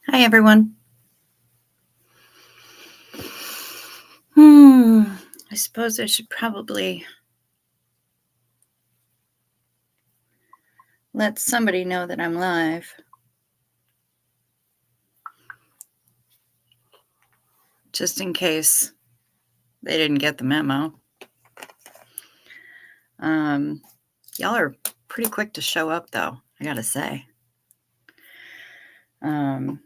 Hi, everyone. Hmm. I suppose I should probably let somebody know that I'm live, just in case they didn't get the memo. Um, y'all are pretty quick to show up, though, I gotta say. Um,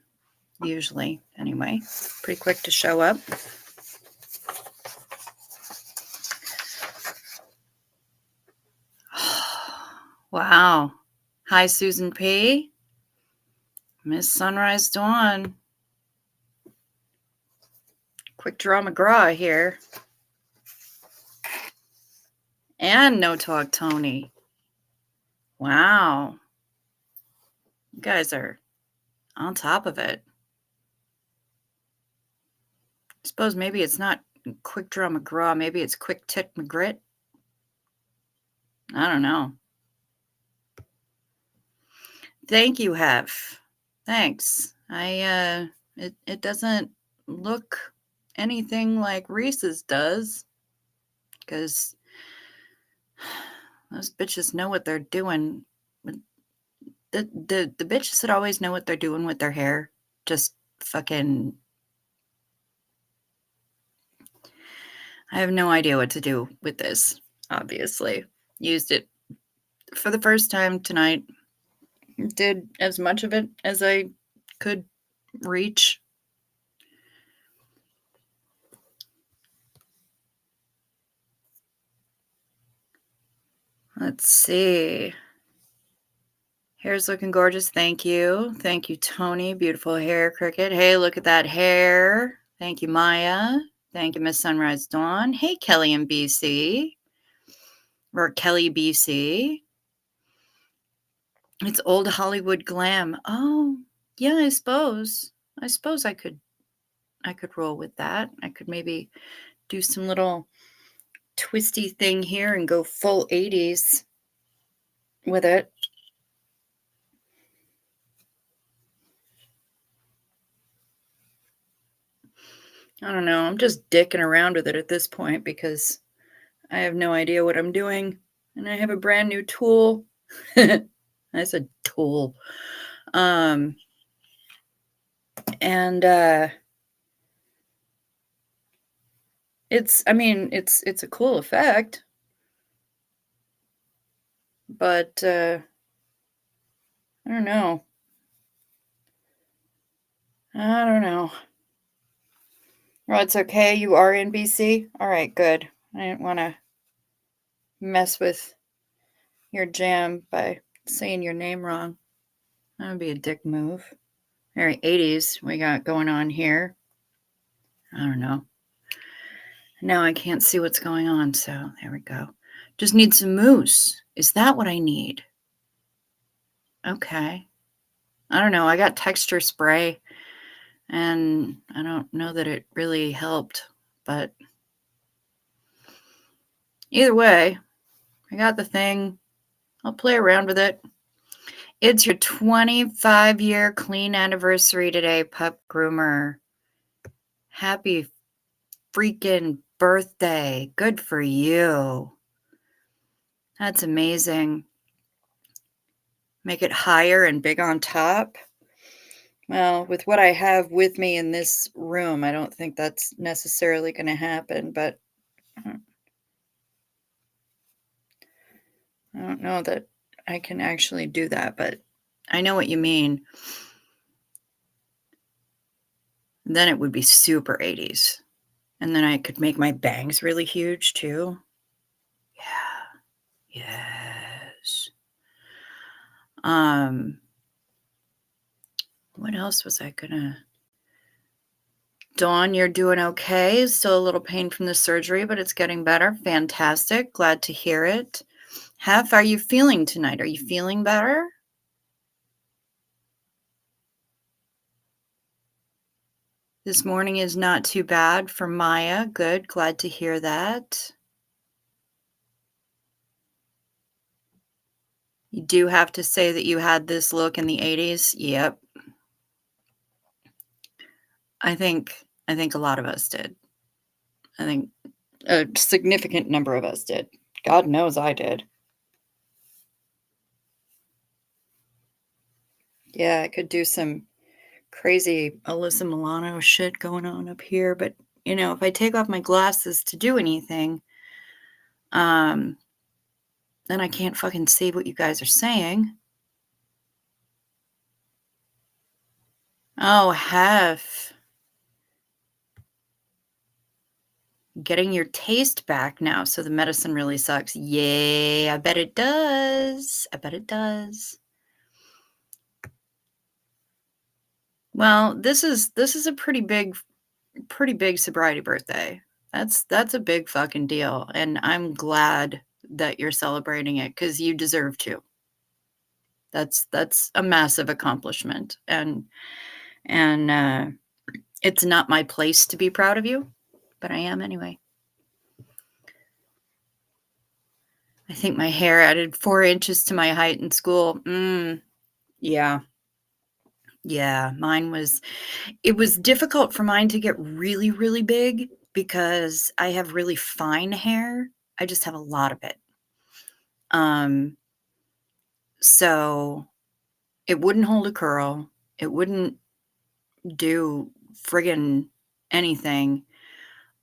Usually, anyway, pretty quick to show up. Wow. Hi, Susan P. Miss Sunrise Dawn. Quick Draw McGraw here. And No Talk Tony. Wow. You guys are on top of it. I suppose maybe it's not Quick Draw McGraw, maybe it's Quick Tit McGrit. I don't know. Thank you, Hef. Thanks. It doesn't look anything like Reese's does, because those bitches know what they're doing. The bitches that always know what they're doing with their hair just fucking. I have no idea what to do with this, obviously. Used it for the first time tonight. Did as much of it as I could reach. Let's see. Hair's looking gorgeous. Thank you. Thank you, Tony. Beautiful hair, Cricket. Hey, look at that hair. Thank you, Maya. Thank you, Miss Sunrise Dawn. Hey, Kelly in BC. Or Kelly BC. It's old Hollywood glam. Oh, yeah, I suppose. I could roll with that. I could maybe do some little twisty thing here and go full 80s with it. I don't know. I'm just dicking around with it at this point because I have no idea what I'm doing. And I have a brand new tool. I said tool. And it's a cool effect. But I don't know. I don't know. Well, it's okay. You are in BC? All right, good. I didn't want to mess with your jam by saying your name wrong. That would be a dick move. Very 80s we got going on here. I don't know. Now I can't see what's going on, so there we go. Just need some mousse. Is that what I need? Okay. I don't know. I got texture spray, and I don't know that it really helped, but either way, I got the thing. I'll play around with it. It's your 25-year clean anniversary today, Pup Groomer. Happy freaking birthday. Good for you. That's amazing. Make it higher and big on top. Well, with what I have with me in this room, I don't think that's necessarily going to happen, but I don't know that I can actually do that, but I know what you mean. Then it would be super 80s. And then I could make my bangs really huge too. Yeah. Yes. What else was I gonna? Dawn, you're doing okay. Still a little pain from the surgery, but it's getting better. Fantastic. Glad to hear it. How are you feeling tonight? Are you feeling better? This morning is not too bad for Maya. Good. Glad to hear that. You do have to say that you had this look in the 80s. Yep. I think a lot of us did. I think a significant number of us did. God knows I did. Yeah, I could do some crazy Alyssa Milano shit going on up here, but, if I take off my glasses to do anything, um, then I can't fucking see what you guys are saying. Oh, hef. Getting your taste back now, so the medicine really sucks. Yay, I bet it does. I bet it does. Well, this is a pretty big sobriety birthday. That's a big fucking deal, and I'm glad that you're celebrating it because you deserve to. That's a massive accomplishment, and it's not my place to be proud of you, but I am anyway. I think my hair added 4 inches to my height in school. Yeah. Yeah, it was difficult for mine to get really, really big because I have really fine hair. I just have a lot of it. Um, so it wouldn't hold a curl. It wouldn't do friggin' anything.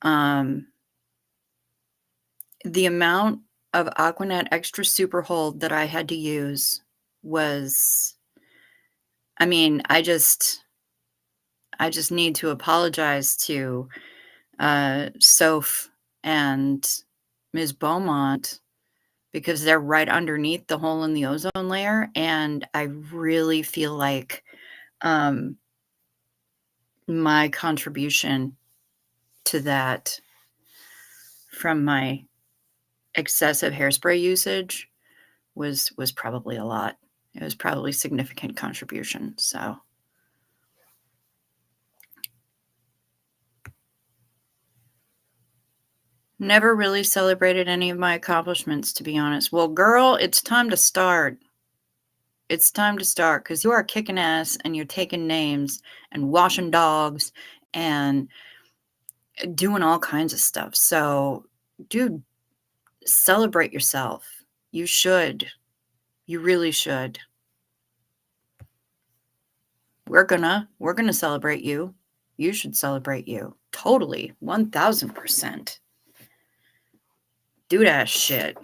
Um, the amount of Aquanet Extra Super Hold that I had to use was, I mean, I just need to apologize to Soph and Ms. Beaumont because they're right underneath the hole in the ozone layer, and I really feel like um, my contribution to that from my excessive hairspray usage was probably a lot. It was probably significant contribution. So never really celebrated any of my accomplishments, to be honest. Well, girl, it's time to start. It's time to start because you are kicking ass and you're taking names and washing dogs and doing all kinds of stuff. So, dude, celebrate yourself. You should. You really should. We're gonna celebrate you. You should celebrate you. Totally. 1000%. Do that shit.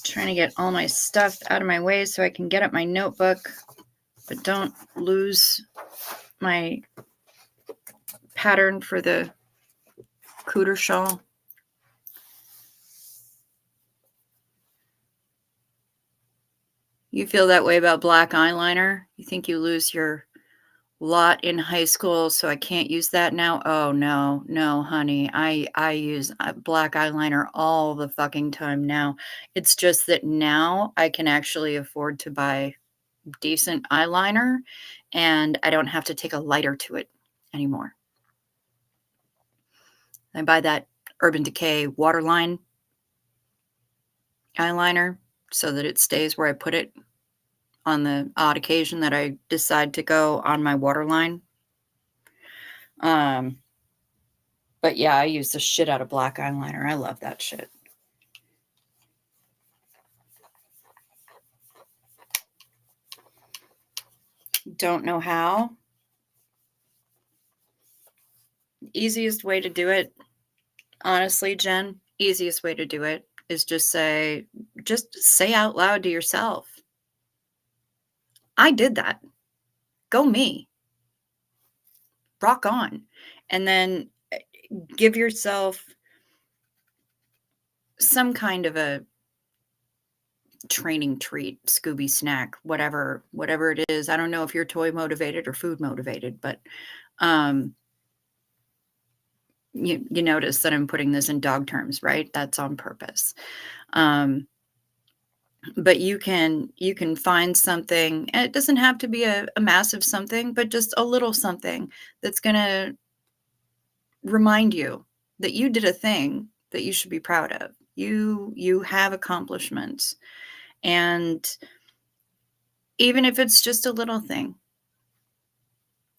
Trying to get all my stuff out of my way so I can get up my notebook, but don't lose my pattern for the cooter shawl. You feel that way about black eyeliner? You think you lose your lot in high school, so I can't use that now? Oh, no. No, honey. I use black eyeliner all the fucking time now. It's just that now I can actually afford to buy decent eyeliner, and I don't have to take a lighter to it anymore. I buy that Urban Decay Waterline eyeliner so that it stays where I put it on the odd occasion that I decide to go on my waterline. But yeah, I use the shit out of black eyeliner. I love that shit. Don't know how. Easiest way to do it, honestly, Jen, easiest way to do it is just say out loud to yourself, I did that. Go me. Rock on. And then give yourself some kind of a training treat, Scooby snack, whatever it is. I don't know if you're toy motivated or food motivated, but you notice that I'm putting this in dog terms, right? That's on purpose. But you can find something, and it doesn't have to be a massive something, but just a little something that's going to remind you that you did a thing that you should be proud of. You have accomplishments, and even if it's just a little thing,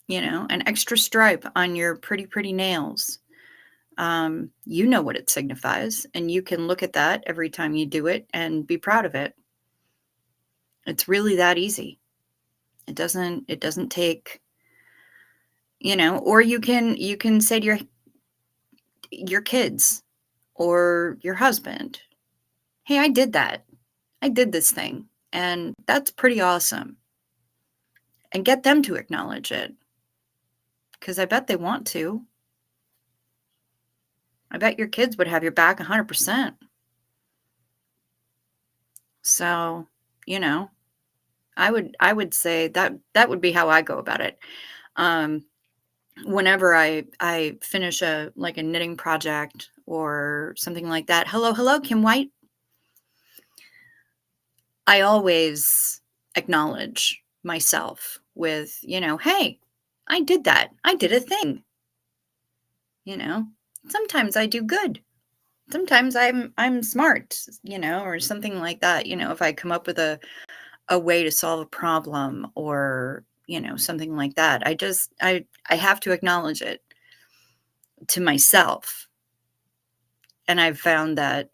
an extra stripe on your pretty, pretty nails. You know what it signifies, and you can look at that every time you do it and be proud of it. It's really that easy. It doesn't take, or you can say to your kids or your husband, "Hey, I did that. I did this thing, and that's pretty awesome." And get them to acknowledge it, because I bet they want to. I bet your kids would have your back 100%. So, you know, I would say that would be how I go about it. Um, Whenever I finish a knitting project or something like that, "Hello, hello, Kim White." I always acknowledge myself with, "Hey, I did that. I did a thing." You know? Sometimes I do good. Sometimes I'm smart, or something like that. If I come up with a way to solve a problem, or, something like that. I have to acknowledge it to myself. And I've found that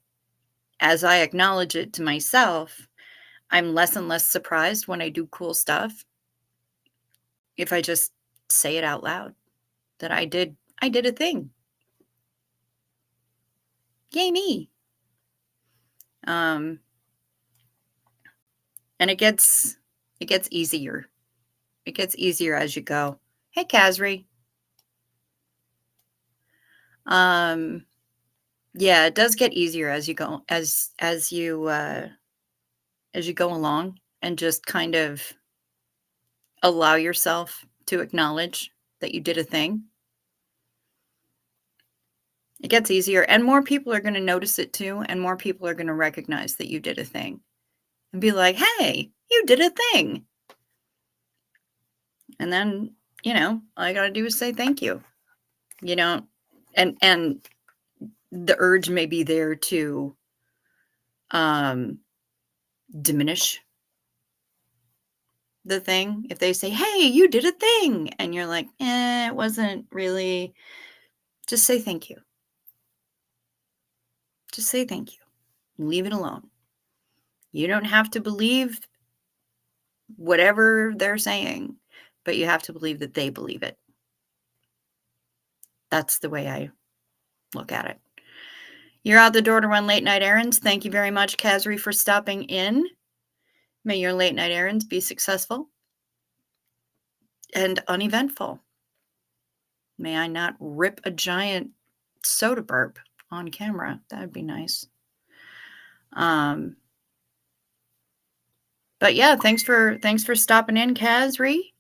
as I acknowledge it to myself, I'm less and less surprised when I do cool stuff if I just say it out loud that I did a thing. Yay me. Um and it gets easier. It gets easier as you go. Hey, Kazri. Um yeah, it does get easier as you go, as you go along, and just kind of allow yourself to acknowledge that you did a thing. It gets easier, and more people are going to notice it too, and more people are going to recognize that you did a thing and be like, "Hey, you did a thing." And then, all you got to do is say thank you. You know, and the urge may be there to um diminish the thing. If they say, "Hey, you did a thing," and you're like, it wasn't really, just say thank you. Just say thank you. Leave it alone. You don't have to believe whatever they're saying, but you have to believe that they believe it. That's the way I look at it. You're out the door to run late night errands. Thank you very much, Kazri, for stopping in. May your late night errands be successful and uneventful. May I not rip a giant soda burp on camera. That would be nice. But yeah, thanks for stopping in, Kazri.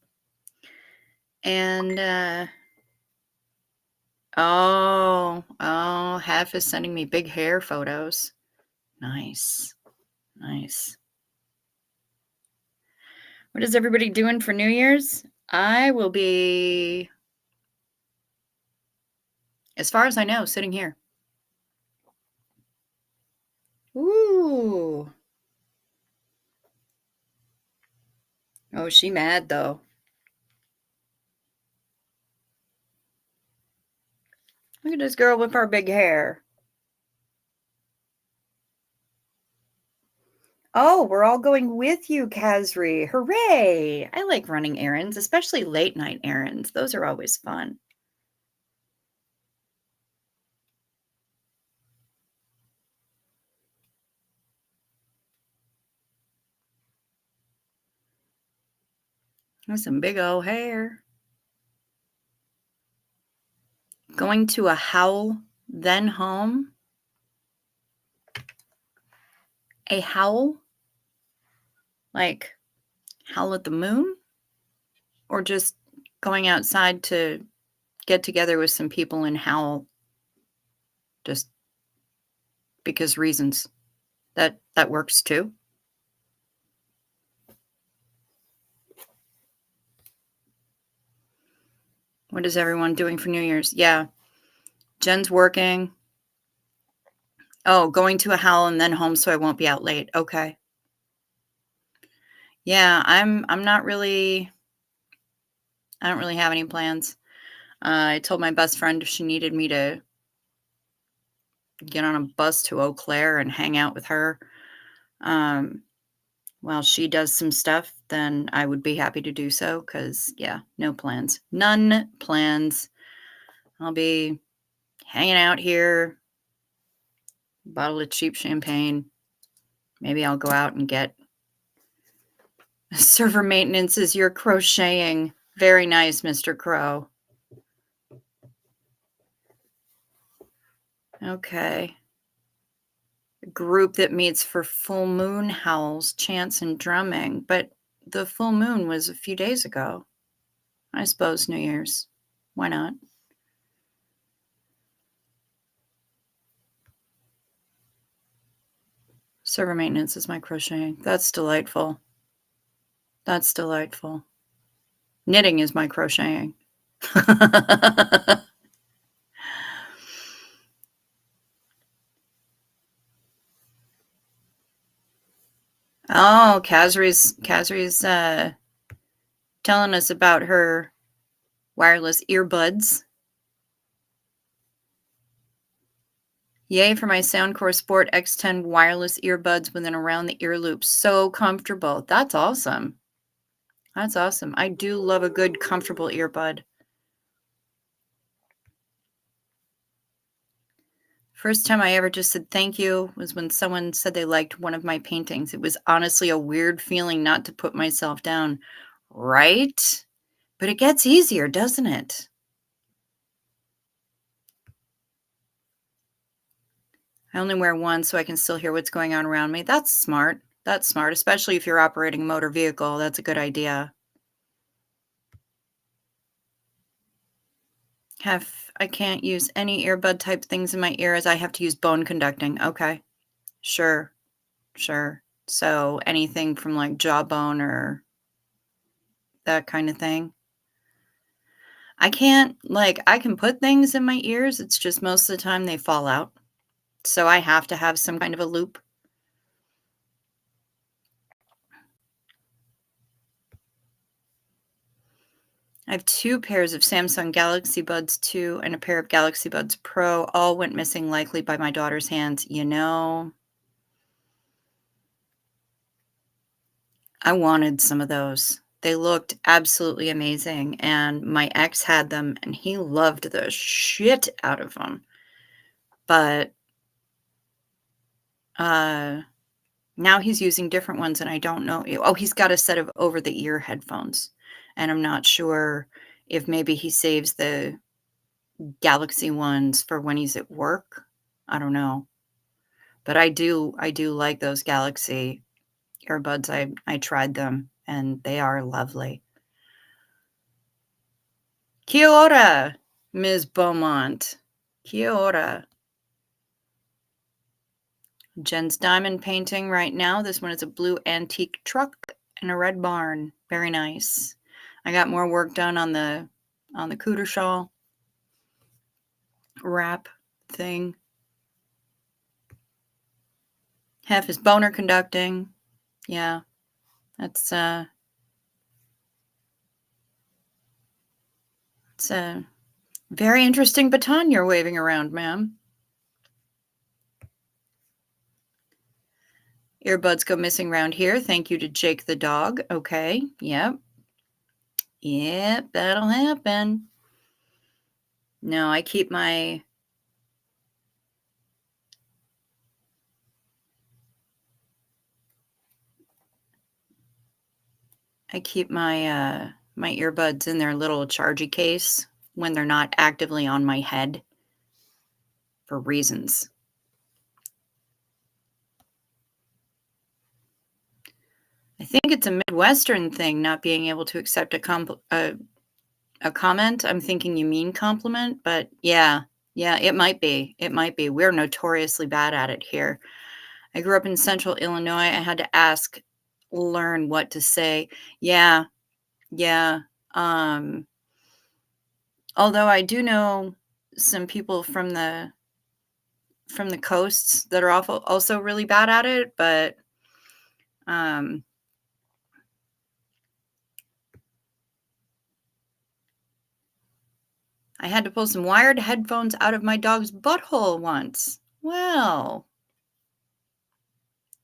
And Hef is sending me big hair photos. Nice. Nice. What is everybody doing for New Year's? I will be, as far as I know, sitting here. Ooh. Oh, she mad though. Look at this girl with her big hair. Oh, we're all going with you, Kazri. Hooray! I like running errands, especially late night errands. Those are always fun. That's some big old hair. Going to a howl, then home. A howl? Like howl at the moon? Or just going outside to get together with some people and howl just because reasons? That works too. What is everyone doing for New Year's? Yeah. Jen's working. Oh, going to a howl and then home so I won't be out late. Okay. Yeah, I'm not really I don't really have any plans. I told my best friend if she needed me to get on a bus to Eau Claire and hang out with her, um, while she does some stuff, then I would be happy to do so. Cause yeah, no plans. None plans. I'll be hanging out here, bottle of cheap champagne. Maybe I'll go out and get server maintenance as you're crocheting. Very nice, Mr. Crow. Okay. A group that meets for full moon howls, chants, and drumming. But the full moon was a few days ago. I suppose New Year's. Why not? Server maintenance is my crocheting. That's delightful. That's delightful. Knitting is my crocheting. Oh, Kazri's telling us about her wireless earbuds. Yay for my Soundcore Sport X10 wireless earbuds with an around the ear loop. So comfortable. That's awesome. That's awesome. I do love a good comfortable earbud. First time I ever just said thank you was when someone said they liked one of my paintings. It was honestly a weird feeling not to put myself down, right? But it gets easier, doesn't it? I only wear one so I can still hear what's going on around me. That's smart. That's smart, especially if you're operating a motor vehicle. That's a good idea. I can't use any earbud type things in my ear as I have to use bone conducting. Okay. Sure. Sure. So anything from like jawbone or that kind of thing. I can't like I can put things in my ears. It's just most of the time they fall out. So I have to have some kind of a loop. I have 2 pairs of Samsung Galaxy Buds 2 and a pair of Galaxy Buds Pro. All went missing likely by my daughter's hands. You know, I wanted some of those. They looked absolutely amazing, and my ex had them, and he loved the shit out of them. But, uh, now he's using different ones, and I don't know oh, he's got a set of over-the-ear headphones, and I'm not sure if maybe he saves the Galaxy ones for when he's at work. I don't know. But I do like those Galaxy earbuds. I tried them, and they are lovely. Kia ora, Ms. Beaumont. Kia ora. Jen's diamond painting right now. This one is a blue antique truck and a red barn. Very nice. I got more work done on the cooter shawl wrap thing. Hef is boner conducting. Yeah. That's it's a very interesting baton you're waving around, ma'am. Earbuds go missing round here. Thank you to Jake the dog. Okay. Yep. Yep, that'll happen. No, I keep my my earbuds in their little chargy case when they're not actively on my head for reasons. I think it's a Midwestern thing not being able to accept a comment. I'm thinking you mean compliment, but yeah, it might be. It might be. We're notoriously bad at it here. I grew up in Central Illinois. I had to learn what to say. Yeah, yeah. Um, although I do know some people from the coasts that are also really bad at it, but um, I had to pull some wired headphones out of my dog's butthole once. Well,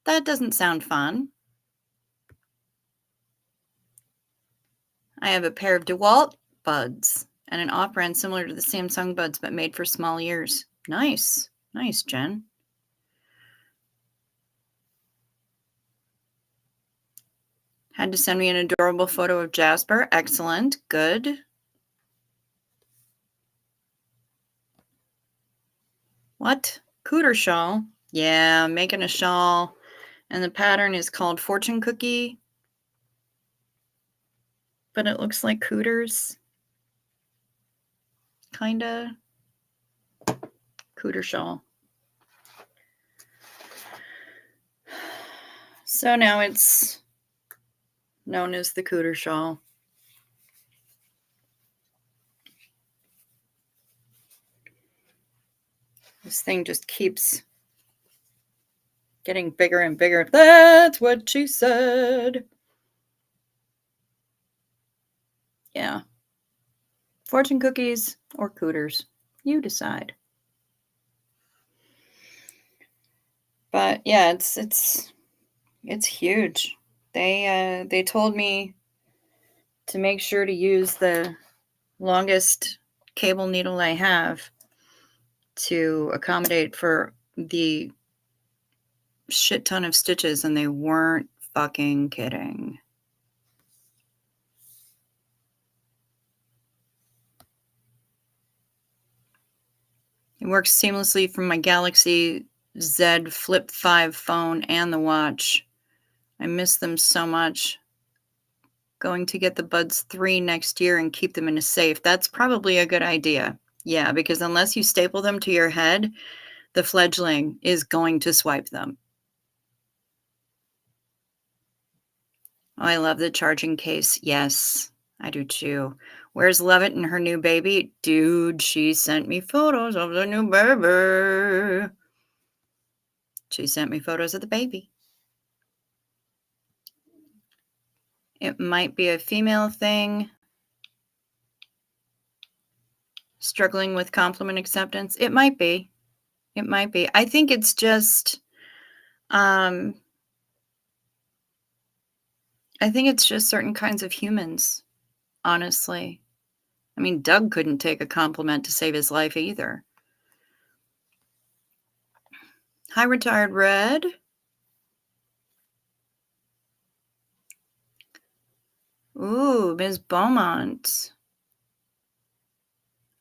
that doesn't sound fun. I have a pair of DeWalt buds and an off-brand similar to the Samsung buds but made for small ears. Nice. Nice, Jen. Had to send me an adorable photo of Jasper. Excellent. Good. What? Cooter shawl? Yeah, I'm making a shawl. And the pattern is called Fortune Cookie. But it looks like cooters. Kinda. Cooter shawl. So now it's known as the cooter shawl. This thing just keeps getting bigger and bigger. That's what she said. Yeah. Fortune cookies or cooters. You decide. But yeah, it's huge. They told me to make sure to use the longest cable needle I have to accommodate for the shit ton of stitches, and they weren't fucking kidding. It works seamlessly from my Galaxy Z Flip 5 phone and the watch. I miss them so much. Going to get the Buds 3 next year and keep them in a safe. That's probably a good idea. Yeah, because unless you staple them to your head, the fledgling is going to swipe them. Oh, I love the charging case. Yes, I do too. Where's Levitt and her new baby? Dude, she sent me photos of the new baby. She sent me photos of the baby. It might be a female thing. Struggling with compliment acceptance. It might be. It might be. I think it's just, I think it's just certain kinds of humans, honestly. I mean, Doug couldn't take a compliment to save his life either. Hi, Retired Red. Ooh, Ms. Beaumont.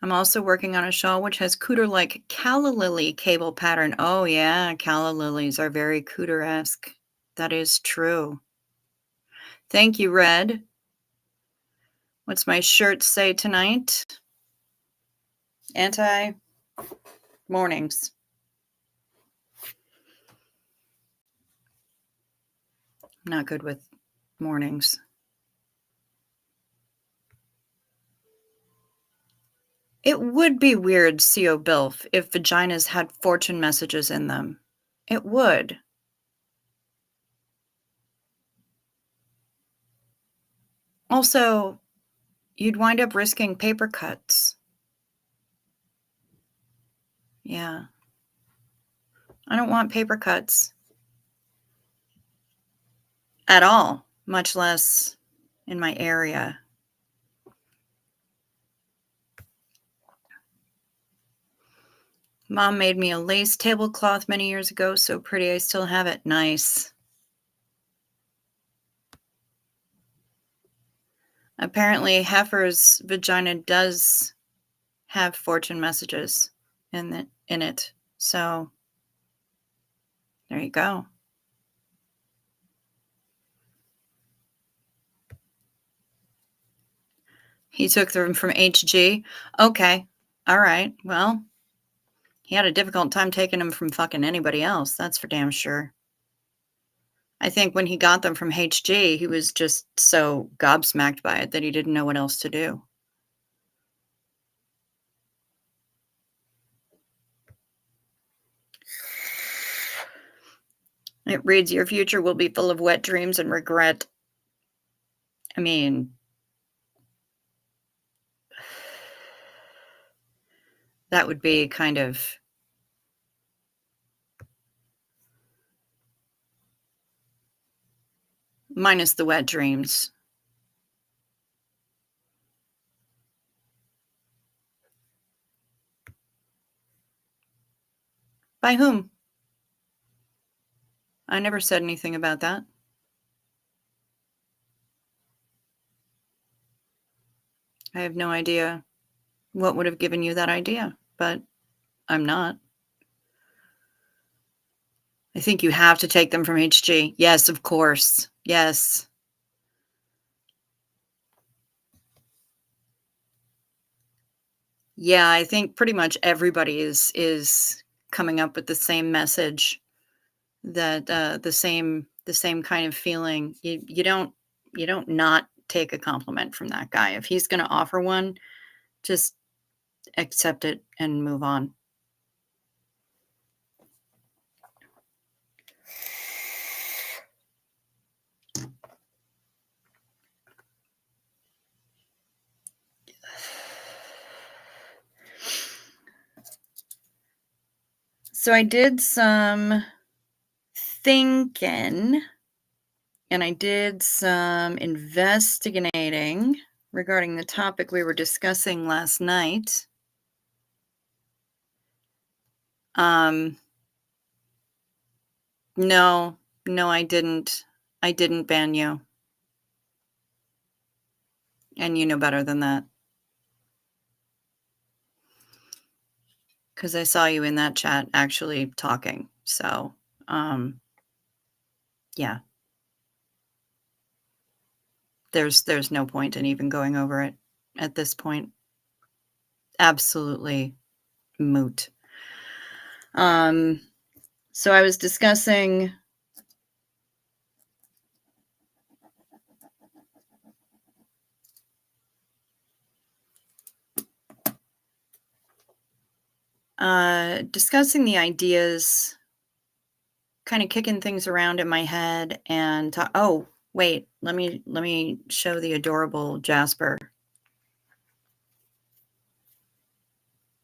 I'm also working on a shawl which has cooter-like calla lily cable pattern. Oh yeah, calla lilies are very cooter-esque. That is true. Thank you, Red. What's my shirt say tonight? Anti-mornings. I'm not good with mornings. It would be weird, CO Bilf, if vaginas had fortune messages in them. It would. Also, you'd wind up risking paper cuts. Yeah. I don't want paper cuts at all, much less in my area. Mom made me a lace tablecloth many years ago. So pretty. I still have it. Nice. Apparently, Heifer's vagina does have fortune messages in it. So there you go. He took them from HG. Okay. All right. Well, he had a difficult time taking them from fucking anybody else. That's for damn sure. I think when he got them from HG, he was just so gobsmacked by it that he didn't know what else to do. It reads, your future will be full of wet dreams and regret. I mean, That would be kind of minus the wet dreams. By whom? I never said anything about that. I have no idea what would have given you that idea, but I'm not. I think you have to take them from HG. Yes, of course. Yes. Yeah, I think pretty much everybody is coming up with the same message that the same kind of feeling. You don't not take a compliment from that guy. If he's going to offer one, just accept it and move on. So I did some thinking and I did some investigating regarding the topic we were discussing last night. No, I didn't. I didn't ban you. And you know better than that. Because I saw you in that chat actually talking. So, yeah. There's no point in even going over it at this point. Absolutely moot. So I was discussing discussing the ideas, kind of kicking things around in my head and oh, wait, let me show the adorable Jasper.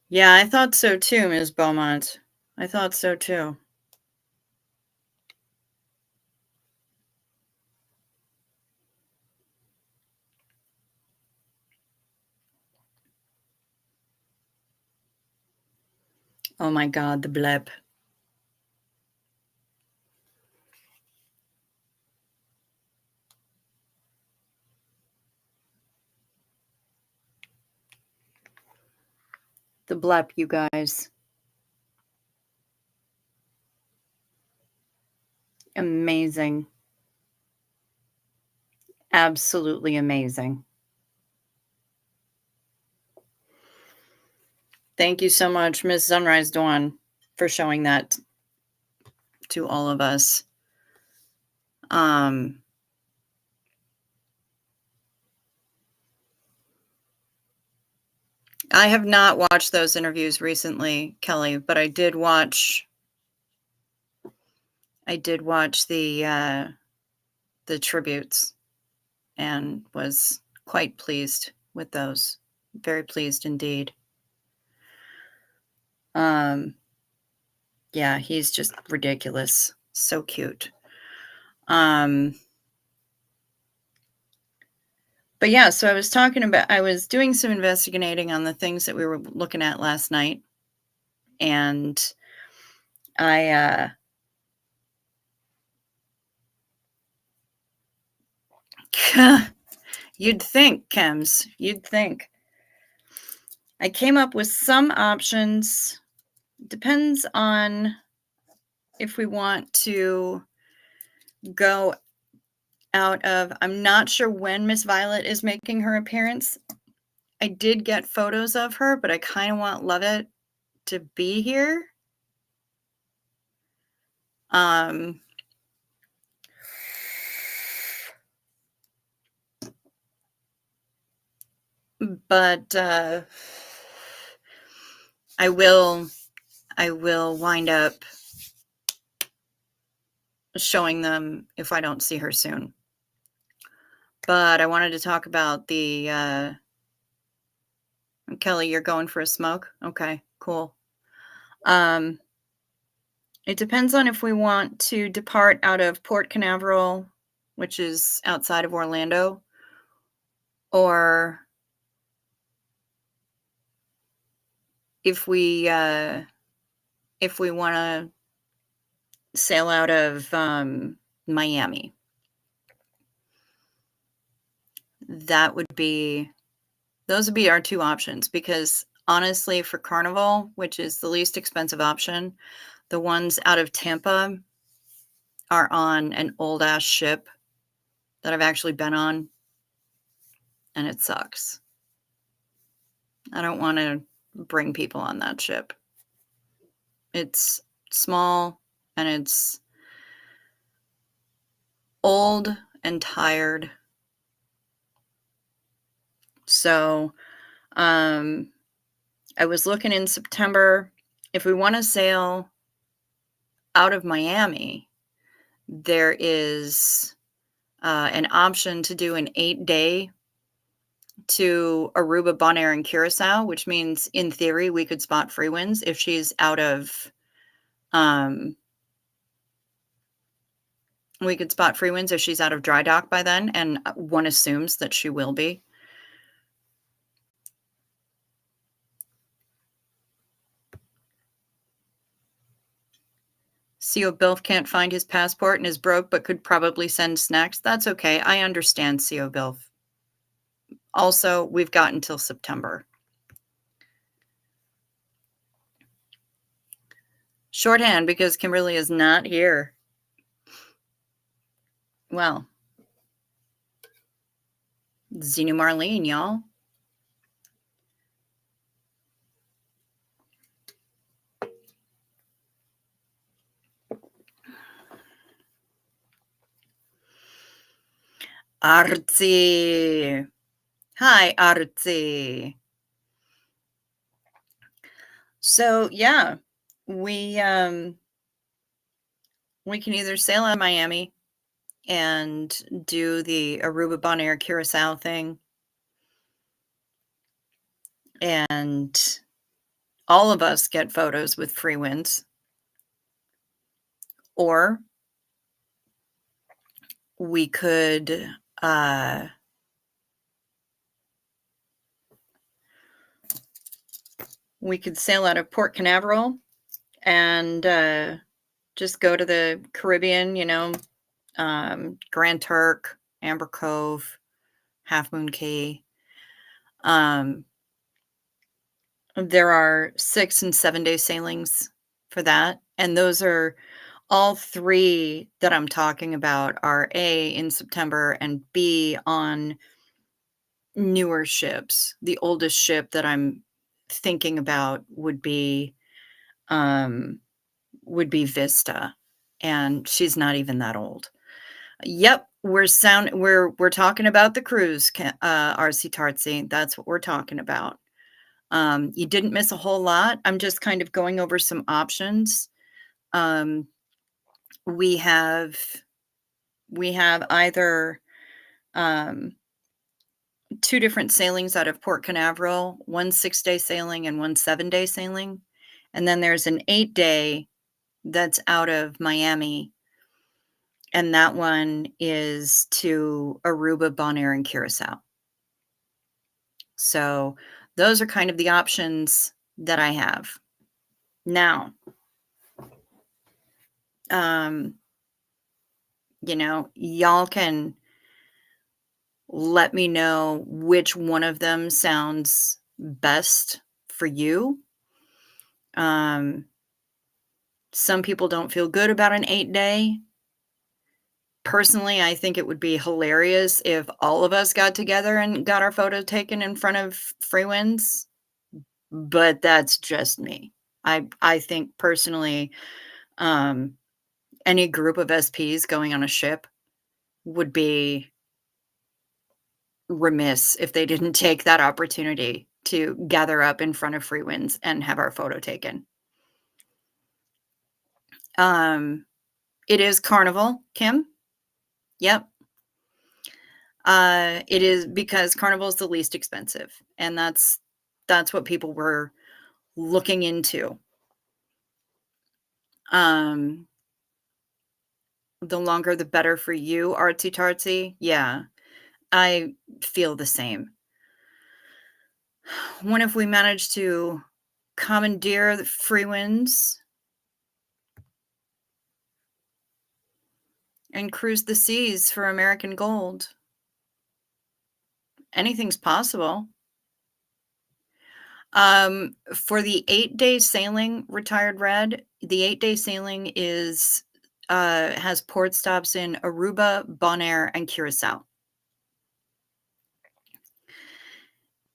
Yeah, I thought so too, Ms. Beaumont. I thought so too. Oh my God, the blip. The blep, you guys. Amazing. Absolutely amazing. Thank you so much, Ms. Sunrise Dawn, for showing that to all of us. I have not watched those interviews recently, Kelly, but I did watch the tributes and was quite pleased with those. Very pleased indeed. Yeah, he's just ridiculous. So cute. But yeah, so I was doing some investigating on the things that we were looking at last night. And I, you'd think, Chems, you'd think. I came up with some options. Depends on if we want to go out of, I'm not sure when Miss Violet is making her appearance. I did get photos of her, but I kind of want Lovett to be here. But I will wind up showing them if I don't see her soon. But I wanted to talk about the Kelly, you're going for a smoke? Okay, cool. It depends on if we want to depart out of Port Canaveral, which is outside of Orlando, or if we want to sail out of Miami. Those would be our two options, because honestly, for Carnival, which is the least expensive option, the ones out of Tampa are on an old ass ship that I've actually been on, and it sucks. I don't want to bring people on that ship. It's small and it's old and tired. So, I was looking in September. If we want to sail out of Miami, there is an option to do an 8-day to Aruba, Bonaire, and Curacao, which means in theory we could spot free winds if she's out of dry dock by then, and one assumes that she will be. CO Bilf can't find his passport and is broke, but could probably send snacks. That's okay. I understand, CO Bilf. Also, we've got until September. Shorthand, because Kimberly is not here. Well, Xenu Marlene, y'all. Artsy. Hi, Artsy. So, yeah, we can either sail out of Miami and do the Aruba, Bonaire, Curacao thing, and all of us get photos with free winds, or we could sail out of Port Canaveral and just go to the Caribbean, Grand Turk, Amber Cove, Half Moon Cay. There are 6 and 7 day sailings for that, and those are all 3 that I'm talking about are A, in September, and B, on newer ships. The oldest ship that I'm thinking about would be Vista, and she's not even that old. Yep, we're talking about the cruise, RC Tartsy. That's what we're talking about. You didn't miss a whole lot. I'm just kind of going over some options. We have either 2 different sailings out of Port Canaveral, 1 6-day sailing and 1 7-day sailing. And then there's an 8-day that's out of Miami. And that one is to Aruba, Bonaire, and Curacao. So those are kind of the options that I have. Now, y'all can let me know which one of them sounds best for you. Some people don't feel good about an 8-day. Personally, I think it would be hilarious if all of us got together and got our photo taken in front of free winds, but that's just me. I think personally, any group of SPs going on a ship would be remiss if they didn't take that opportunity to gather up in front of free winds and have our photo taken. It is Carnival, Kim. Yep. It is because Carnival is the least expensive, and that's That's what people were looking into. Um, the longer the better for you, artsy tartsy. Yeah, I feel the same. What if we manage to commandeer the free winds and cruise the seas for American gold? Anything's possible. For the 8-day sailing, retired red, the 8-day sailing is has port stops in Aruba, Bonaire, and Curacao.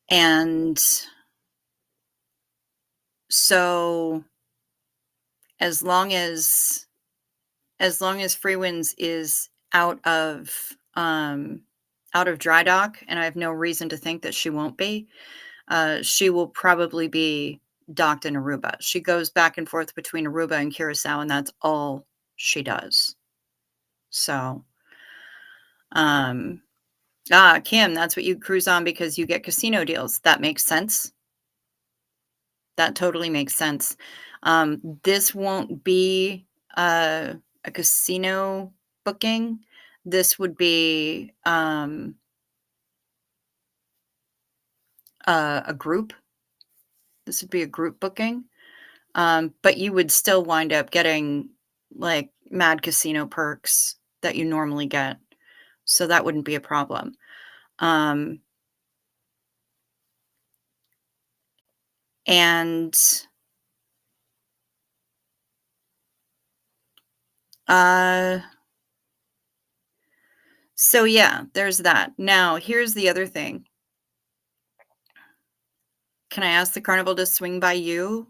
And so as long as Free Winds is out of dry dock, and I have no reason to think that she won't be, she will probably be docked in Aruba. She goes back and forth between Aruba and Curacao, and that's all she does. So, um, Kim, that's what you cruise on because you get casino deals. That makes sense. That totally makes sense. This won't be a casino booking. This would be a group. This would be a group booking. But you would still wind up getting like mad casino perks that you normally get. So that wouldn't be a problem. Um, and uh, so yeah, there's that. Now, here's the other thing. Can I ask the carnival to swing by you?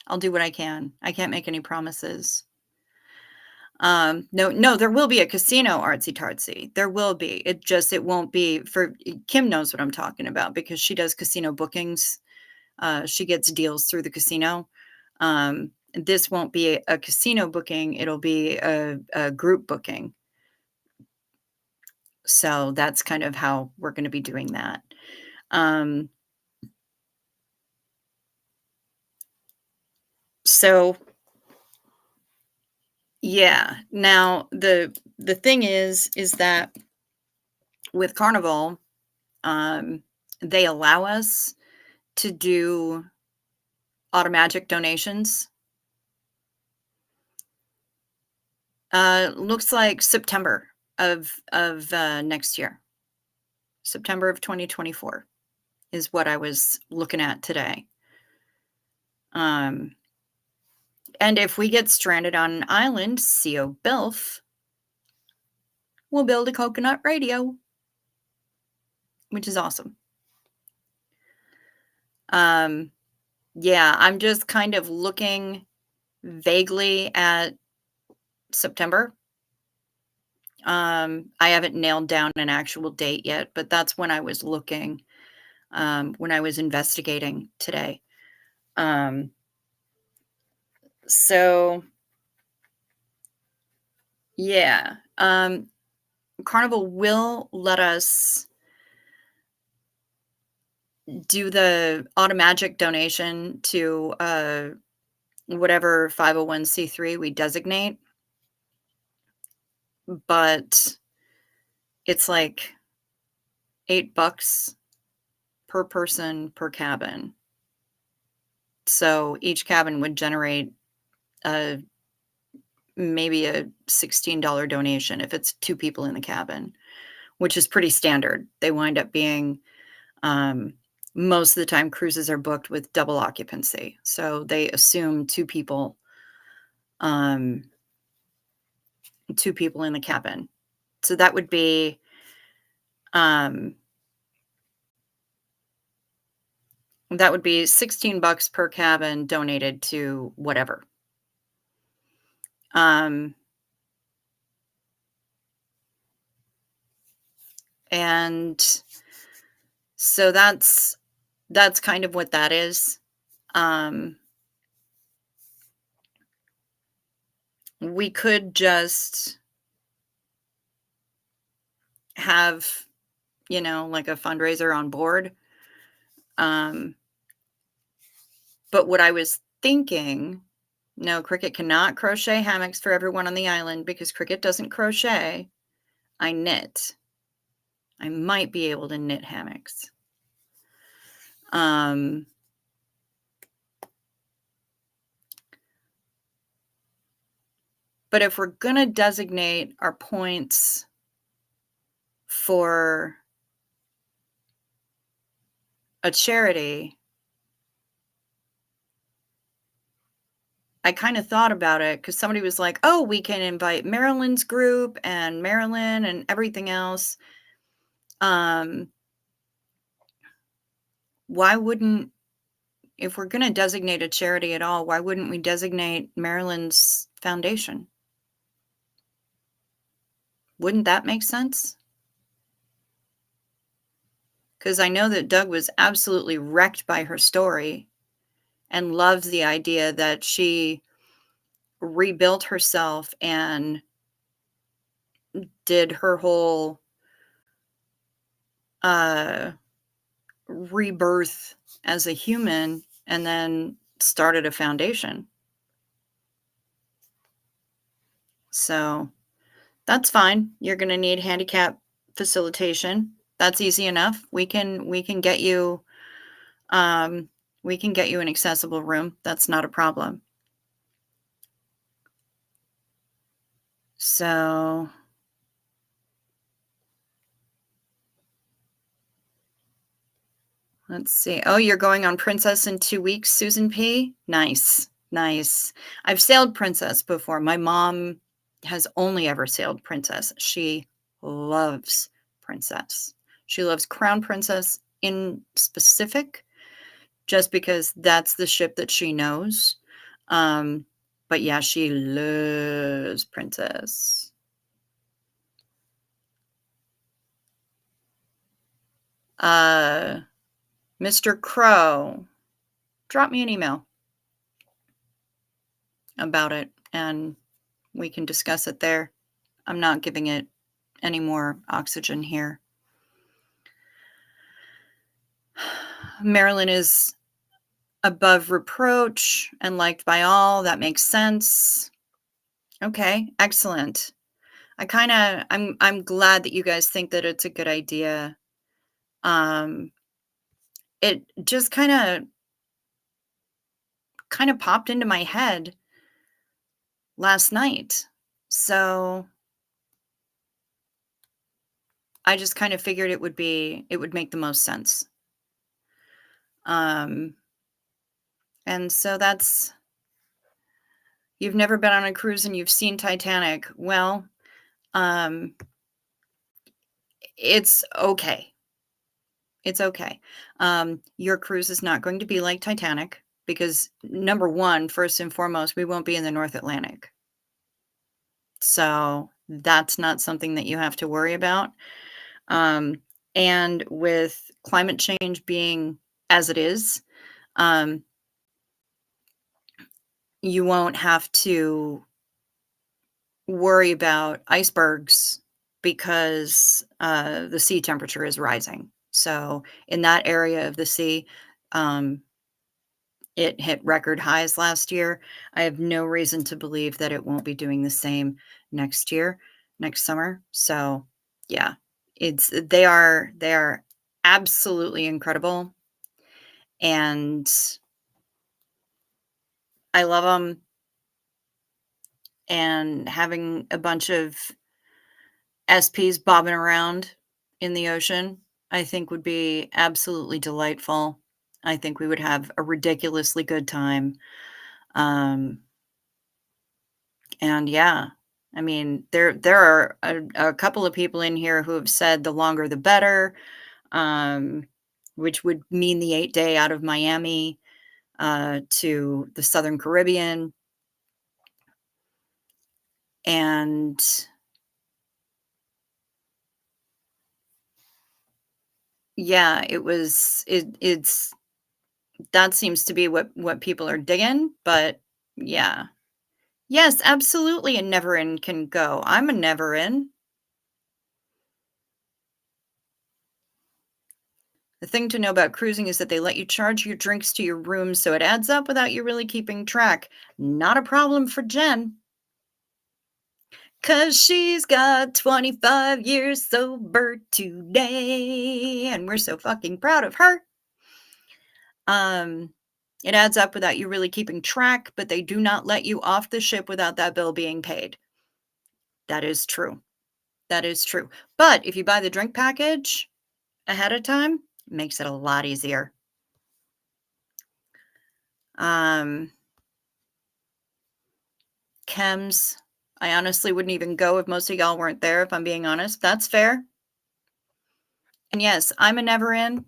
I'll do what I can. I can't make any promises. No, there will be a casino artsy tartsy. There will be. It won't be for Kim knows what I'm talking about because she does casino bookings. She gets deals through the casino. This won't be a casino booking. It'll be a group booking. So that's kind of how we're going to be doing that. So yeah. Now the thing is that with Carnival, they allow us to do automatic donations. Looks like September of next year. September of 2024 is what I was looking at today. And if we get stranded on an island, CO Bilf, we'll build a coconut radio, which is awesome. Yeah, I'm just kind of looking vaguely at September. I haven't nailed down an actual date yet, but that's when I was looking, when I was investigating today. So yeah, Carnival will let us do the automatic donation to whatever 501(c)(3) we designate, but it's like $8 per person per cabin. So each cabin would generate maybe a $16 donation if it's 2 people in the cabin, which is pretty standard. They wind up being most of the time cruises are booked with double occupancy. So they assume 2 people in the cabin. So that would be $16 per cabin donated to whatever. And so that's kind of what that is. We could just have, like a fundraiser on board Um, but what I was thinking, no, Cricket cannot crochet hammocks for everyone on the island because Cricket doesn't crochet. I knit. I might be able to knit hammocks. Um, but if we're going to designate our points for a charity, I kind of thought about it because somebody was like, oh, we can invite Marilyn's group and Marilyn and everything else. Why wouldn't, if we're going to designate a charity at all, why wouldn't we designate Marilyn's foundation? Wouldn't that make sense? Because I know that Doug was absolutely wrecked by her story and loves the idea that she rebuilt herself and did her whole rebirth as a human and then started a foundation. So that's fine. You're going to need handicap facilitation. That's easy enough. We can get you an accessible room. That's not a problem. So let's see. Oh, you're going on Princess in 2 weeks, Susan P? Nice. Nice. I've sailed Princess before. My mom has only ever sailed Princess. She loves Princess. She loves Crown Princess in specific, just because that's the ship that she knows. But yeah, she loves Princess. Mr. Crow, drop me an email about it and we can discuss it there. I'm not giving it any more oxygen here. Marilyn is above reproach and liked by all. That makes sense. Okay, excellent. I'm glad that you guys think that it's a good idea. It just kind of popped into my head last night. So I just kind of figured it would make the most sense. And so you've never been on a cruise and you've seen Titanic. Well, it's okay. It's okay. Your cruise is not going to be like Titanic because number one, first and foremost, we won't be in the North Atlantic. So that's not something that you have to worry about. And with climate change being as it is, you won't have to worry about icebergs because the sea temperature is rising. So in that area of the sea, it hit record highs last year. I have no reason to believe that it won't be doing the same next summer. So yeah, they are absolutely incredible. And I love them. And having a bunch of SPs bobbing around in the ocean, I think would be absolutely delightful. I think we would have a ridiculously good time. And yeah, I mean, there are a couple of people in here who have said the longer the better, which would mean the 8-day out of Miami to the Southern Caribbean. And yeah, it's that seems to be what people are digging, but yeah. Yes, absolutely, a never in can go. I'm a never in. The thing to know about cruising is that they let you charge your drinks to your room, so it adds up without you really keeping track. Not a problem for Jen. 'Cause she's got 25 years sober today, and we're so fucking proud of her. It adds up without you really keeping track, but they do not let you off the ship without that bill being paid. That is true. That is true. But if you buy the drink package ahead of time, it makes it a lot easier. Chems, I honestly wouldn't even go if most of y'all weren't there, if I'm being honest. That's fair. And yes, I'm a never in.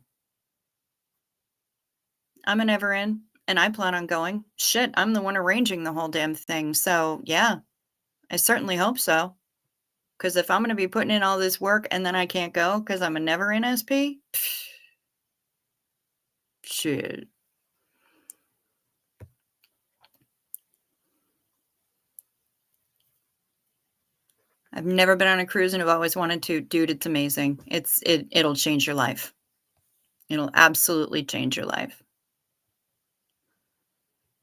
And I plan on going. Shit, I'm the one arranging the whole damn thing. So, yeah, I certainly hope so. Because if I'm going to be putting in all this work and then I can't go because I'm a never in SP, shit. I've never been on a cruise and I've always wanted to. Dude, it's amazing. It'll change your life. It'll absolutely change your life.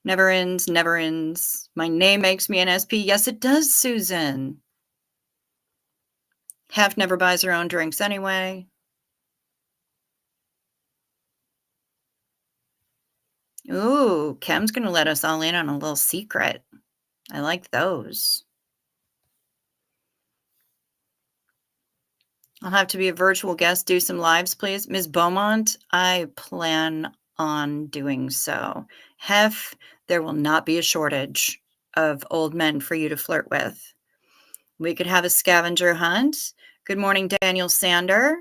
Never ends, never ends. My name makes me an SP. Yes, it does, Susan. Half never buys her own drinks anyway. Ooh, Kim's gonna let us all in on a little secret. I like those. I'll have to be a virtual guest, do some lives, please. Ms. Beaumont, I plan on doing so. Hef, there will not be a shortage of old men for you to flirt with. We could have a scavenger hunt. Good morning, Daniel Sander.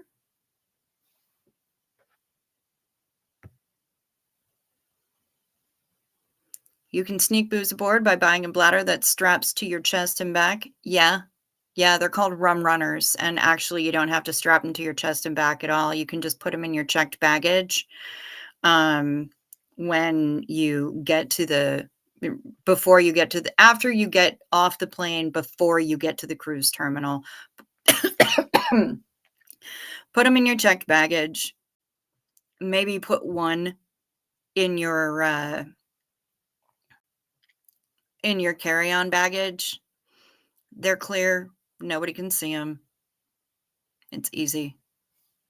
You can sneak booze aboard by buying a bladder that straps to your chest and back. Yeah, they're called rum runners, and actually you don't have to strap them to your chest and back at all. You can just put them in your checked baggage. When you get to the after you get off the plane, before you get to the cruise terminal, put them in your checked baggage. Maybe put one in your carry-on baggage. They're clear. Nobody can see them. It's easy.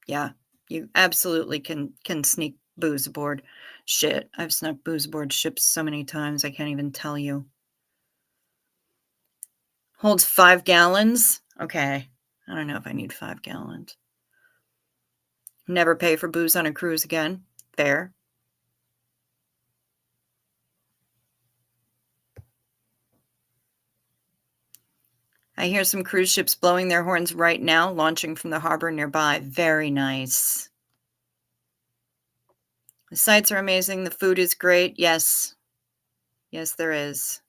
Yeah, you absolutely can sneak booze aboard. Shit, I've snuck booze aboard ships so many times, I can't even tell you. Holds 5 gallons? Okay. I don't know if I need 5 gallons. Never pay for booze on a cruise again. Fair. I hear some cruise ships blowing their horns right now, launching from the harbor nearby. Very nice. The sights are amazing. The food is great. Yes. Yes, there is.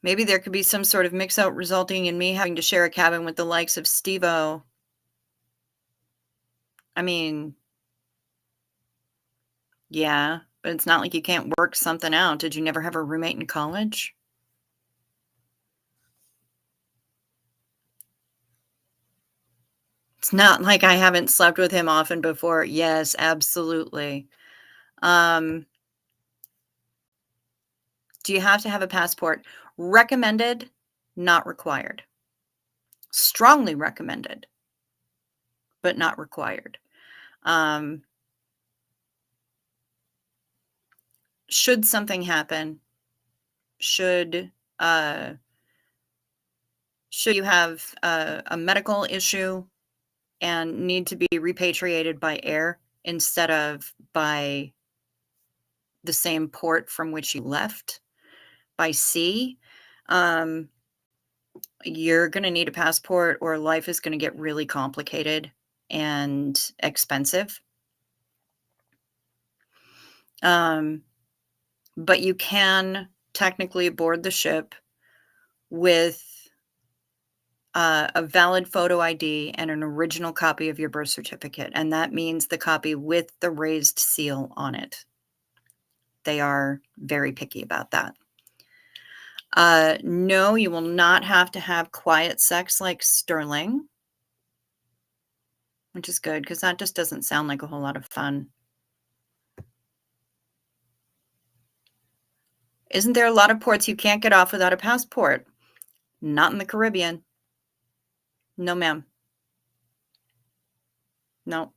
Maybe there could be some sort of mix-out resulting in me having to share a cabin with the likes of Steve-O. I mean, yeah, but it's not like you can't work something out. Did you never have a roommate in college? It's not like I haven't slept with him often before. Yes, absolutely. Do you have to have a passport? Recommended, not required. Strongly recommended, but not required. Should something happen, should you have a medical issue and need to be repatriated by air instead of by the same port from which you left, by sea, you're going to need a passport or life is going to get really complicated and expensive. But you can technically board the ship with a valid photo ID and an original copy of your birth certificate. And that means the copy with the raised seal on it. They are very picky about that. No, you will not have to have quiet sex like Sterling, which is good because that just doesn't sound like a whole lot of fun. Isn't there a lot of ports you can't get off without a passport? Not in the Caribbean. No, ma'am. No.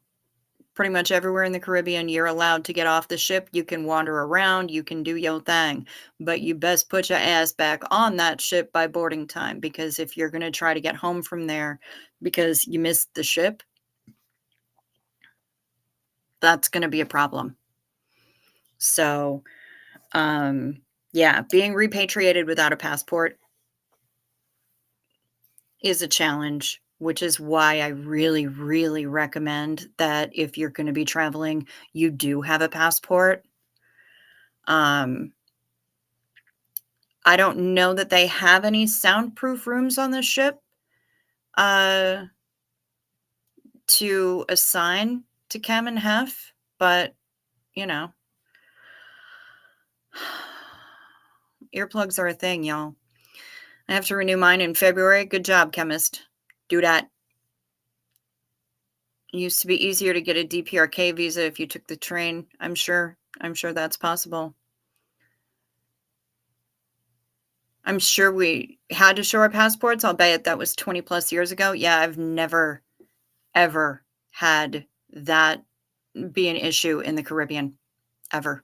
Pretty much everywhere in the Caribbean, you're allowed to get off the ship. You can wander around, you can do your thing, but you best put your ass back on that ship by boarding time because if you're going to try to get home from there because you missed the ship, that's going to be a problem. So, yeah, being repatriated without a passport is a challenge, which is why I really, really recommend that if you're going to be traveling, you do have a passport. Um, I don't know that they have any soundproof rooms on the ship, uh, to assign to Chem and Hef, but, you know, earplugs are a thing, y'all. I have to renew mine in February. Good job, chemist. Do that. It used to be easier to get a DPRK visa if you took the train. I'm sure that's possible. I'm sure we had to show our passports. I'll bet that was 20 plus years ago. Yeah, I've never, ever had that be an issue in the Caribbean. Ever.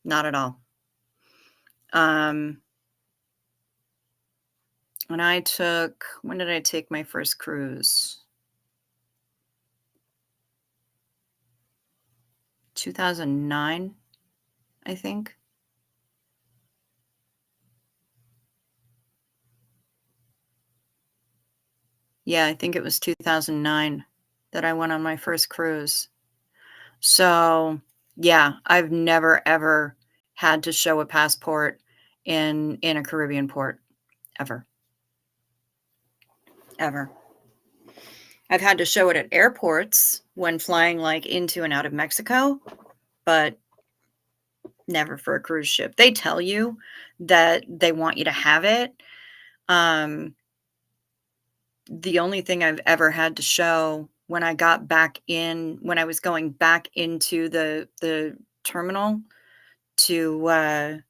Not at all. Um, when did I take my first cruise? 2009, I think. Yeah, I think it was 2009 that I went on my first cruise. So, yeah, I've never ever had to show a passport in a Caribbean port ever. Ever. I've had to show it at airports when flying like into and out of Mexico, but never for a cruise ship. They tell you that they want you to have it. Um, the only thing I've ever had to show when I was going back into the terminal to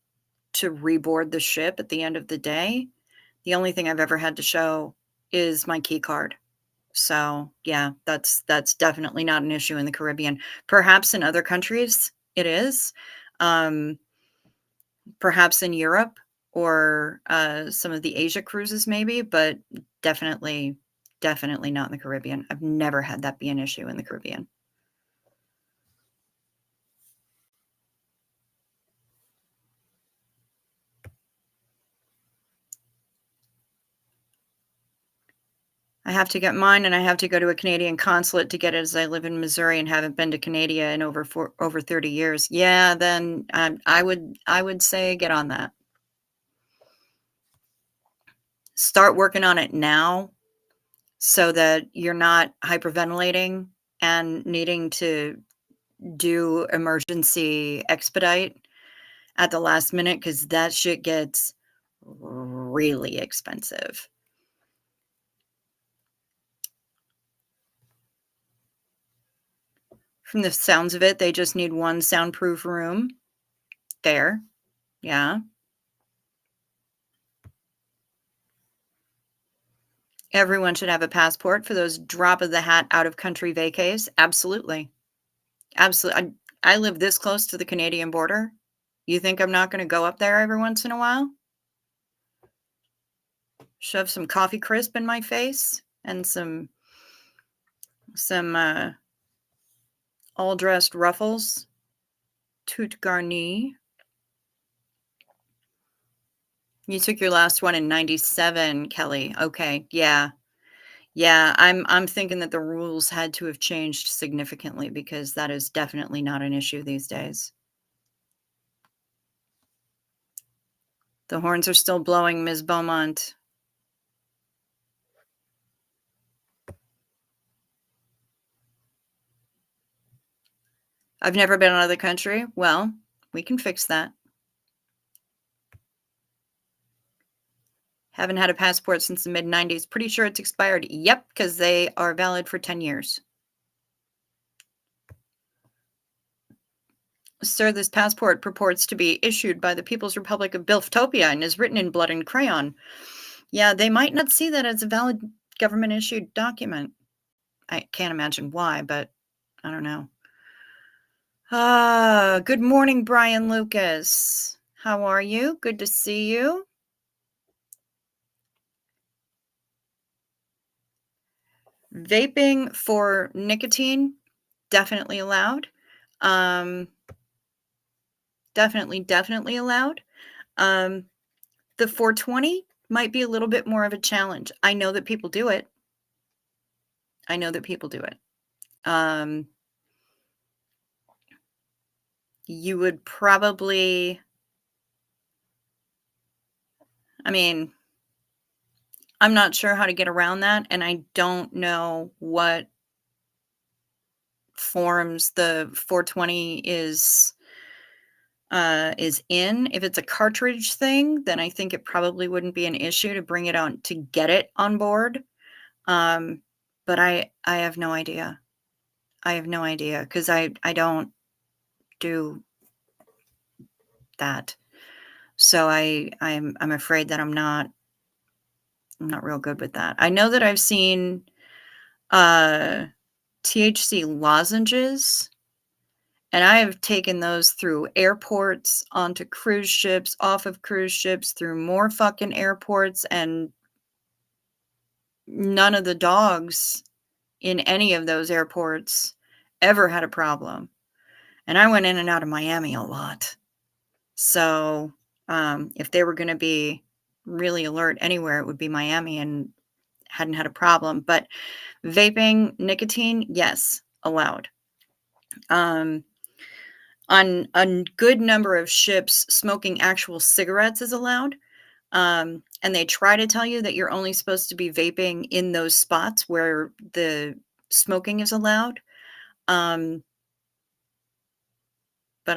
to reboard the ship at the end of the day, the only thing I've ever had to show is my key card. So, yeah, that's definitely not an issue in the Caribbean. Perhaps in other countries it is. Um, Perhaps in Europe or, some of the Asia cruises maybe, but definitely definitely not in the Caribbean. I've never had that be an issue in the Caribbean. I have to get mine, and I have to go to a Canadian consulate to get it as I live in Missouri and haven't been to Canada in over 30 years. Yeah, then, I would say get on that. Start working on it now so that you're not hyperventilating and needing to do emergency expedite at the last minute because that shit gets really expensive. From the sounds of it, they just need one soundproof room there. Yeah. Everyone should have a passport for those drop of the hat out of country vacays. Absolutely. Absolutely. I live this close to the Canadian border. You think I'm not going to go up there every once in a while? Shove some coffee crisp in my face and some all dressed ruffles, tout garni. You took your last one in 97, Kelly. Okay, yeah. Yeah, I'm thinking that the rules had to have changed significantly because that is definitely not an issue these days. The horns are still blowing, Ms. Beaumont. I've never been out of the country. Well, we can fix that. Haven't had a passport since the mid-90s. Pretty sure it's expired. Yep, because they are valid for 10 years. Sir, this passport purports to be issued by the People's Republic of Bilftopia and is written in blood and crayon. Yeah, they might not see that as a valid government-issued document. I can't imagine why, but I don't know. Good morning, Brian Lucas. How are you? Good to see you. Vaping for nicotine, definitely allowed. Definitely allowed. The 420 might be a little bit more of a challenge. I know that people do it. You would probably, I mean, I'm not sure how to get around that, and I don't know what forms the 420 is in. If it's a cartridge thing, then I think it probably wouldn't be an issue to bring it on to get it on board. But I have no idea. I have no idea because I don't do that. So I'm afraid that I'm not real good with that. I know that I've seen THC lozenges, and I have taken those through airports, onto cruise ships, off of cruise ships, through more fucking airports, and none of the dogs in any of those airports ever had a problem. And I went in and out of Miami a lot. So if they were going to be really alert anywhere, it would be Miami, and hadn't had a problem. But vaping, nicotine, yes, allowed. On a good number of ships, smoking actual cigarettes is allowed. And they try to tell you that you're only supposed to be vaping in those spots where the smoking is allowed. But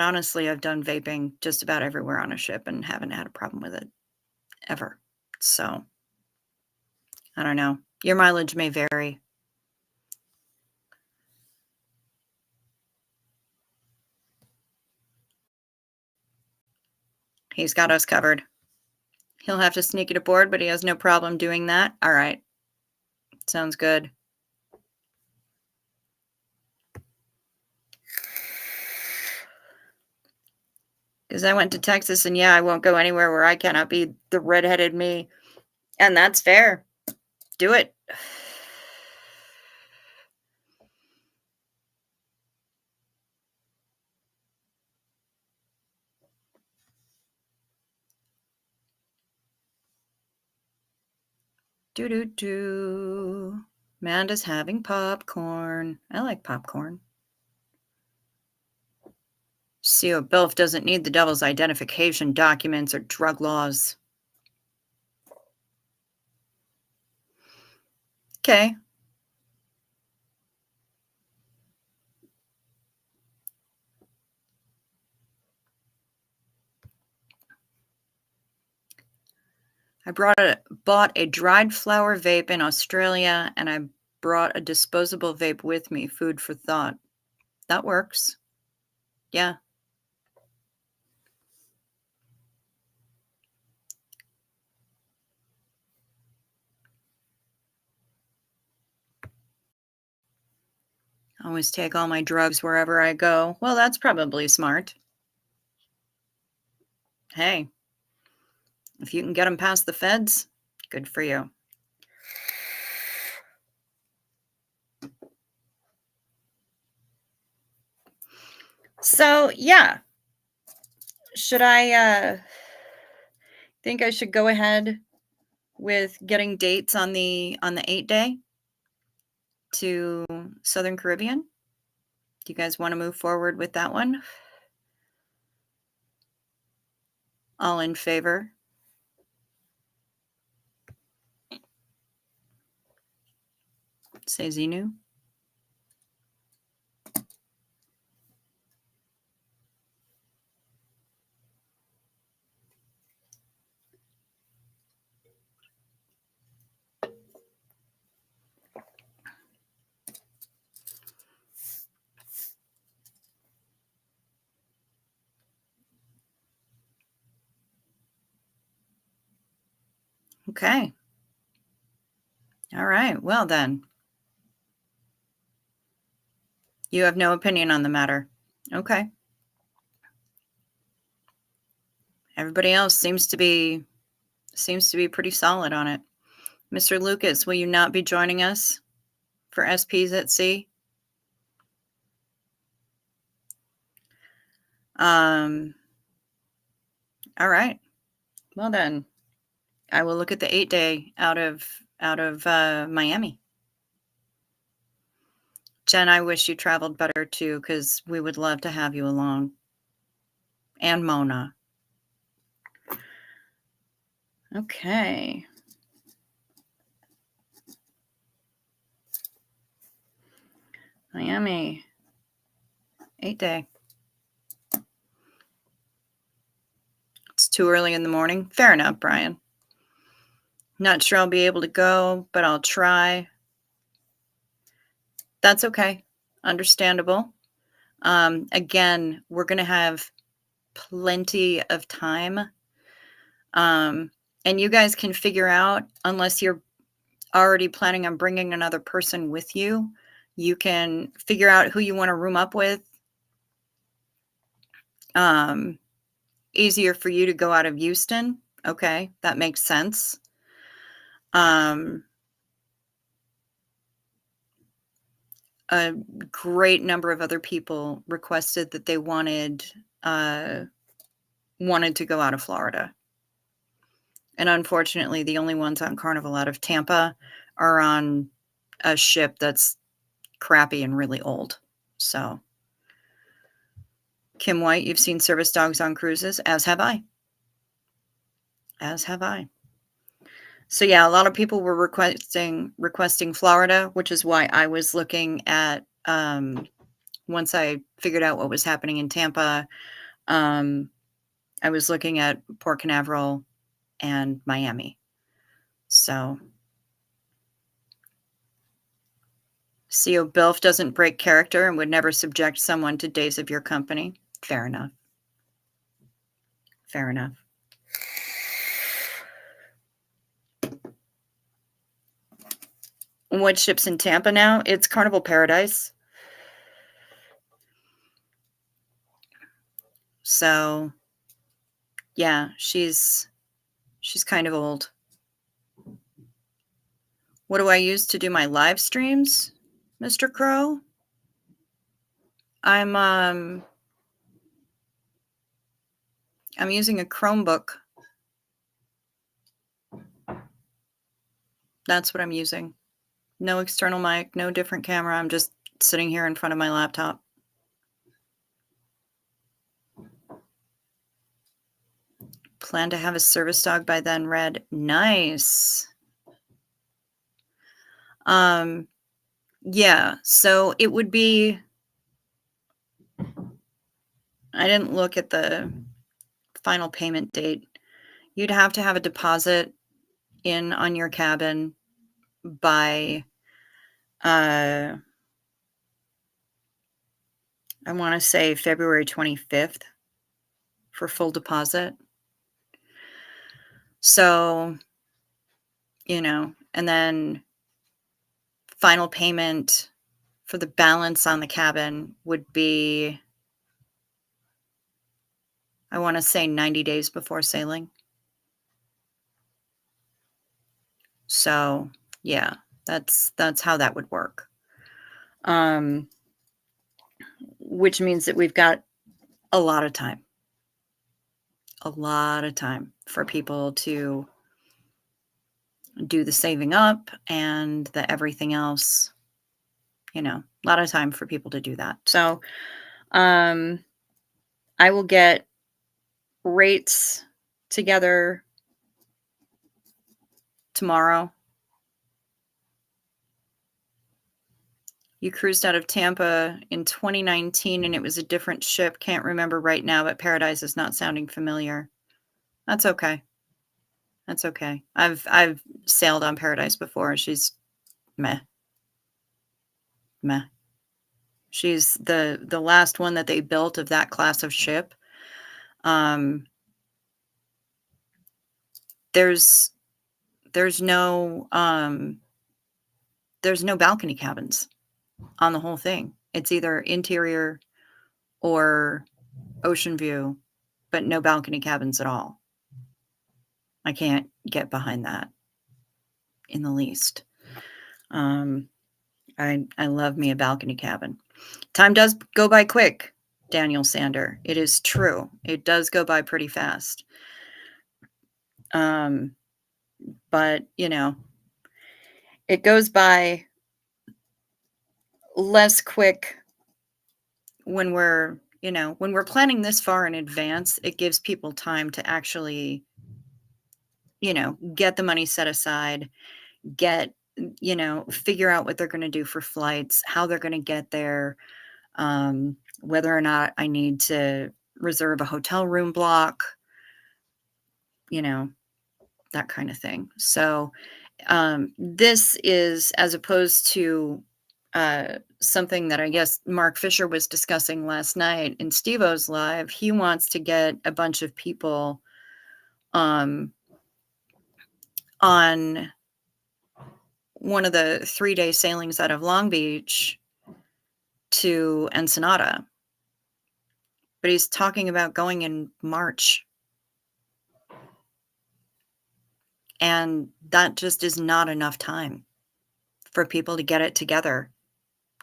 honestly, I've done vaping just about everywhere on a ship and haven't had a problem with it ever. So I don't know. Your mileage may vary. He's got us covered. He'll have to sneak it aboard, but he has no problem doing that. All right. Sounds good. Because I went to Texas, and yeah, I won't go anywhere where I cannot be the redheaded me. And that's fair. Do it. Do. Amanda's having popcorn. I like popcorn. CO Bilf doesn't need the devil's identification documents or drug laws. Okay. I bought a dried flower vape in Australia, and I brought a disposable vape with me. Food for thought. That works. Yeah. I always take all my drugs wherever I go. Well, that's probably smart. Hey, if you can get them past the feds, good for you. So, yeah. Should I think I should go ahead with getting dates on the 8-day to Southern Caribbean? Do you guys want to move forward with that one? All in favor? Say Xenu. Okay. All right. Well, then, you have no opinion on the matter. Okay. Everybody else seems to be pretty solid on it. Mr. Lucas, will you not be joining us for SPs at Sea? Um, all right. Well then, I will look at the 8-day out of Miami. Jen, I wish you traveled better too, because we would love to have you along. And Mona. Okay. Miami. 8-day. It's too early in the morning. Fair enough, Brian. Not sure I'll be able to go, but I'll try. That's okay. Understandable. Again, we're going to have plenty of time. And you guys can figure out, unless you're already planning on bringing another person with you, you can figure out who you want to room up with. Easier for you to go out of Houston. Okay, that makes sense. A great number of other people requested that they wanted to go out of Florida. And unfortunately, the only ones on Carnival out of Tampa are on a ship that's crappy and really old. So, Kim White, you've seen service dogs on cruises, as have I. As have I. So yeah, a lot of people were requesting Florida, which is why I was looking at once I figured out what was happening in Tampa, I was looking at Port Canaveral and Miami. So CO Bilf doesn't break character and would never subject someone to days of your company. Fair enough. Fair enough. What ship's in Tampa now? It's Carnival Paradise. So yeah, she's kind of old. What do I use to do my live streams, Mr. Crow? I'm using a Chromebook. That's what I'm using. No external mic, no different camera. I'm just sitting here in front of my laptop. Plan to have a service dog by then, Red. Nice. Yeah, so it would be, I didn't look at the final payment date. You'd have to have a deposit in on your cabin by, I want to say February 25th for full deposit. So, and then final payment for the balance on the cabin would be, I want to say 90 days before sailing. So, yeah, that's how that would work. Which means that we've got a lot of time. A lot of time for people to do the saving up and the everything else. A lot of time for people to do that. So, I will get rates together tomorrow. You cruised out of Tampa in 2019 and it was a different ship. Can't remember right now, but Paradise is not sounding familiar. That's okay. That's okay. I've sailed on Paradise before. She's meh. Meh. She's the last one that they built of that class of ship. There's there's no balcony cabins on the whole thing. It's either interior or ocean view, but no balcony cabins at all. I can't get behind that in the least. I love me a balcony cabin. Time does go by quick, Daniel Sander. It is true. It does go by pretty fast. But, it goes by less quick when we're planning this far in advance. It gives people time to actually, get the money set aside, figure out what they're going to do for flights, how they're going to get there, whether or not I need to reserve a hotel room block, that kind of thing. So this is, as opposed to something that I guess Mark Fisher was discussing last night in Steve-O's live. He wants to get a bunch of people on one of the 3-day sailings out of Long Beach to Ensenada. But he's talking about going in March. And that just is not enough time for people to get it together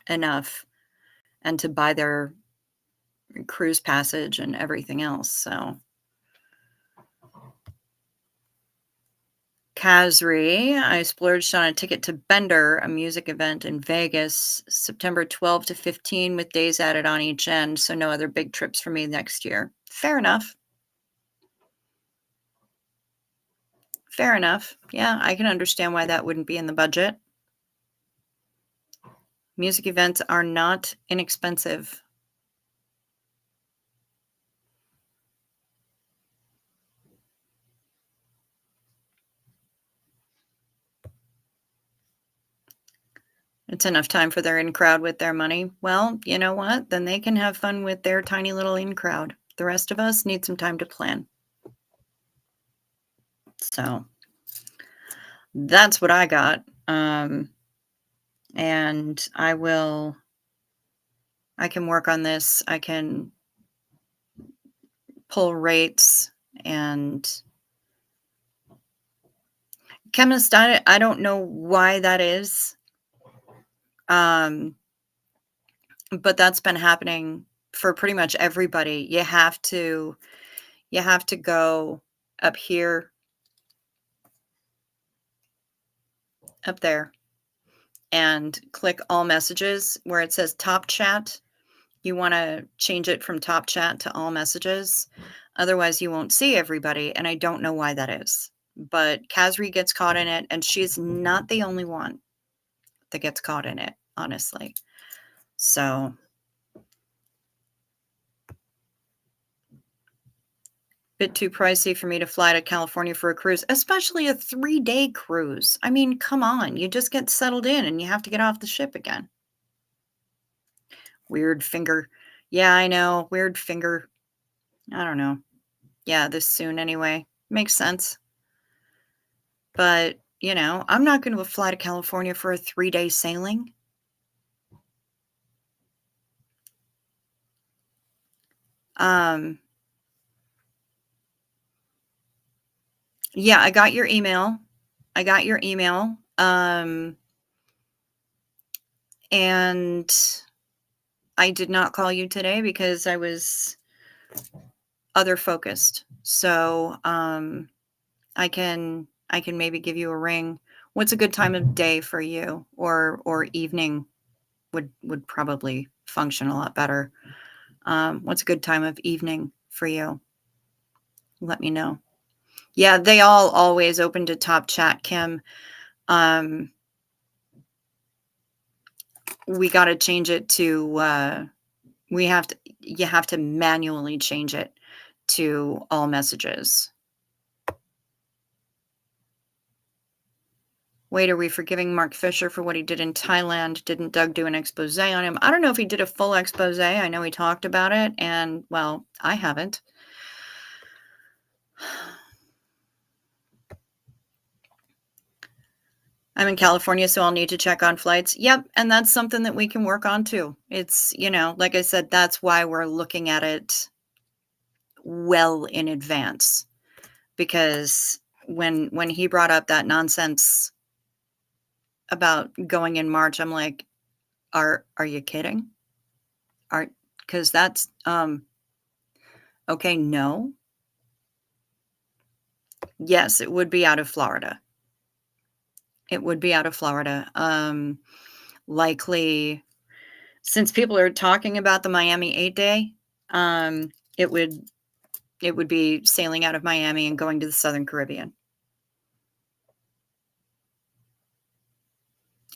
enough and to buy their cruise passage and everything else. So Kazri, I splurged on a ticket to Bender, a music event in Vegas, September 12 to 15 with days added on each end. So no other big trips for me next year. Fair enough. Fair enough. Yeah, I can understand why that wouldn't be in the budget. Music events are not inexpensive. It's enough time for their in-crowd with their money. Well, you know what? Then they can have fun with their tiny little in-crowd. The rest of us need some time to plan. So that's what I got. And I can work on this. I can pull rates and chemist. I don't know why that is. But that's been happening for pretty much everybody. You have to go up here, up there, and click all messages where it says top chat. You want to change it from top chat to all messages. Otherwise, you won't see everybody. And I don't know why that is. But Kazri gets caught in it, and she's not the only one that gets caught in it, honestly. So bit too pricey for me to fly to California for a cruise, especially a 3-day cruise. I mean, come on. You just get settled in and you have to get off the ship again. Weird finger. Yeah, I know. Weird finger. I don't know. Yeah, this soon anyway. Makes sense. But, I'm not going to fly to California for a 3-day sailing. Yeah, I got your email. And I did not call you today because I was other focused. So, I can maybe give you a ring. What's a good time of day for you, or evening would probably function a lot better. What's a good time of evening for you? Let me know. Yeah, they all always open to top chat, Kim. We got to change it to, you have to manually change it to all messages. Wait, are we forgiving Mark Fisher for what he did in Thailand? Didn't Doug do an expose on him? I don't know if he did a full expose. I know he talked about it, and, well, I haven't. I'm in California, so I'll need to check on flights. Yep, and that's something that we can work on too. It's, like I said, that's why we're looking at it well in advance, because when he brought up that nonsense about going in March, I'm like, are you kidding? Because that's okay, no. Yes, it would be out of Florida. It would be out of Florida. Likely, since people are talking about the Miami 8-day, it would be sailing out of Miami and going to the Southern Caribbean.